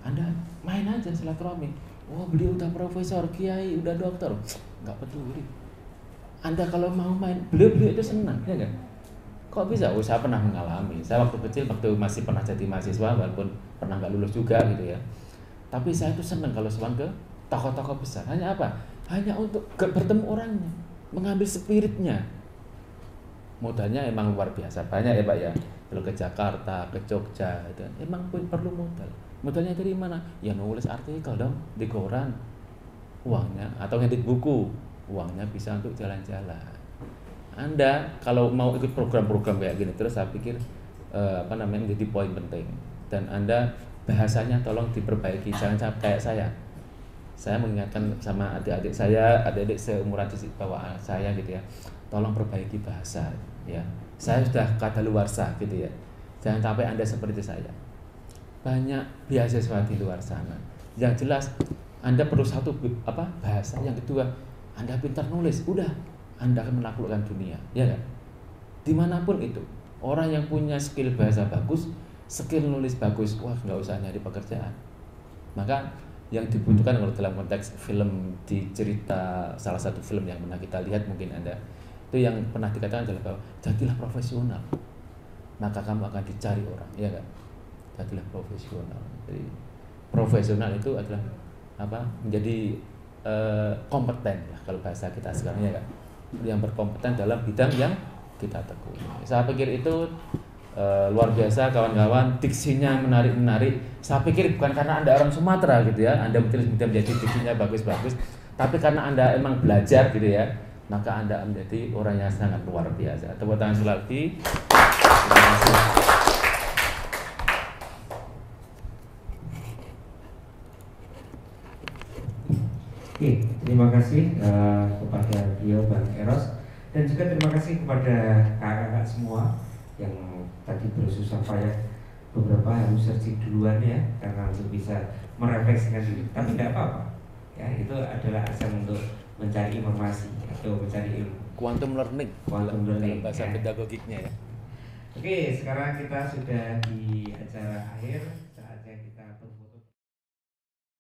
Anda main aja silaturahmi. Oh, beliau udah profesor, kiai, udah dokter, nggak peduli. Anda kalau mau main, beliau itu senang, ya kan? Kok bisa? Oh, saya pernah mengalami. Saya waktu kecil, waktu masih pernah jadi mahasiswa, walaupun pernah nggak lulus juga gitu ya. Tapi saya itu senang kalau sowan ke tokoh-tokoh besar. Hanya apa? Hanya untuk bertemu orangnya, mengambil spiritnya. Modalnya emang luar biasa, banyak ya Pak ya. Kalau ke Jakarta, ke Jogja, itu emang perlu modal. Modalnya dari mana? Ya nulis artikel dong di koran, uangnya, atau ngedit buku, uangnya bisa untuk jalan-jalan. Anda kalau mau ikut program-program kayak gini terus, saya pikir menjadi poin penting. Dan Anda bahasanya tolong diperbaiki, jangan kayak saya. Saya mengingatkan sama adik-adik saya, adik-adik seumuran di bawah saya gitu ya, tolong perbaiki bahasa ya. Saya sudah kadaluarsa gitu ya. Jangan sampai Anda seperti saya. Banyak beasiswa di luar sana. Yang jelas Anda perlu satu bahasa, yang kedua Anda pintar nulis, udah Anda akan menaklukkan dunia, ya kan? Dimanapun itu, orang yang punya skill bahasa bagus, skill nulis bagus, wah nggak usah nyari pekerjaan. Maka yang dibutuhkan kalau dalam konteks film, di cerita salah satu film yang pernah kita lihat mungkin Anda, itu yang pernah dikatakan adalah bahwa jadilah profesional, maka kamu akan dicari orang, ya kan? Jadilah profesional. Jadi profesional itu adalah menjadi kompeten lah kalau bahasa kita sekarang, ya kan? Yang berkompeten dalam bidang yang kita tekuni. Saya pikir itu luar biasa kawan-kawan, diksinya menarik-menarik. Saya pikir bukan karena Anda orang Sumatera gitu ya, Anda mungkin menjadi diksinya bagus-bagus, tapi karena Anda emang belajar gitu ya, maka Anda menjadi orang yang sangat luar biasa. Tepuk tangan sekali lagi. Terima kasih. Oke, terima kasih kepada beliau Bang Eros, dan juga terima kasih kepada kakak-kakak semua yang tadi bersusah payah beberapa harus searching duluan ya, karena untuk bisa merefleksikan diri. Tapi tidak apa-apa ya, itu adalah asal untuk mencari informasi atau mencari ilmu. Quantum learning dalam bahasa pedagogiknya ya. Oke, sekarang kita sudah di acara akhir.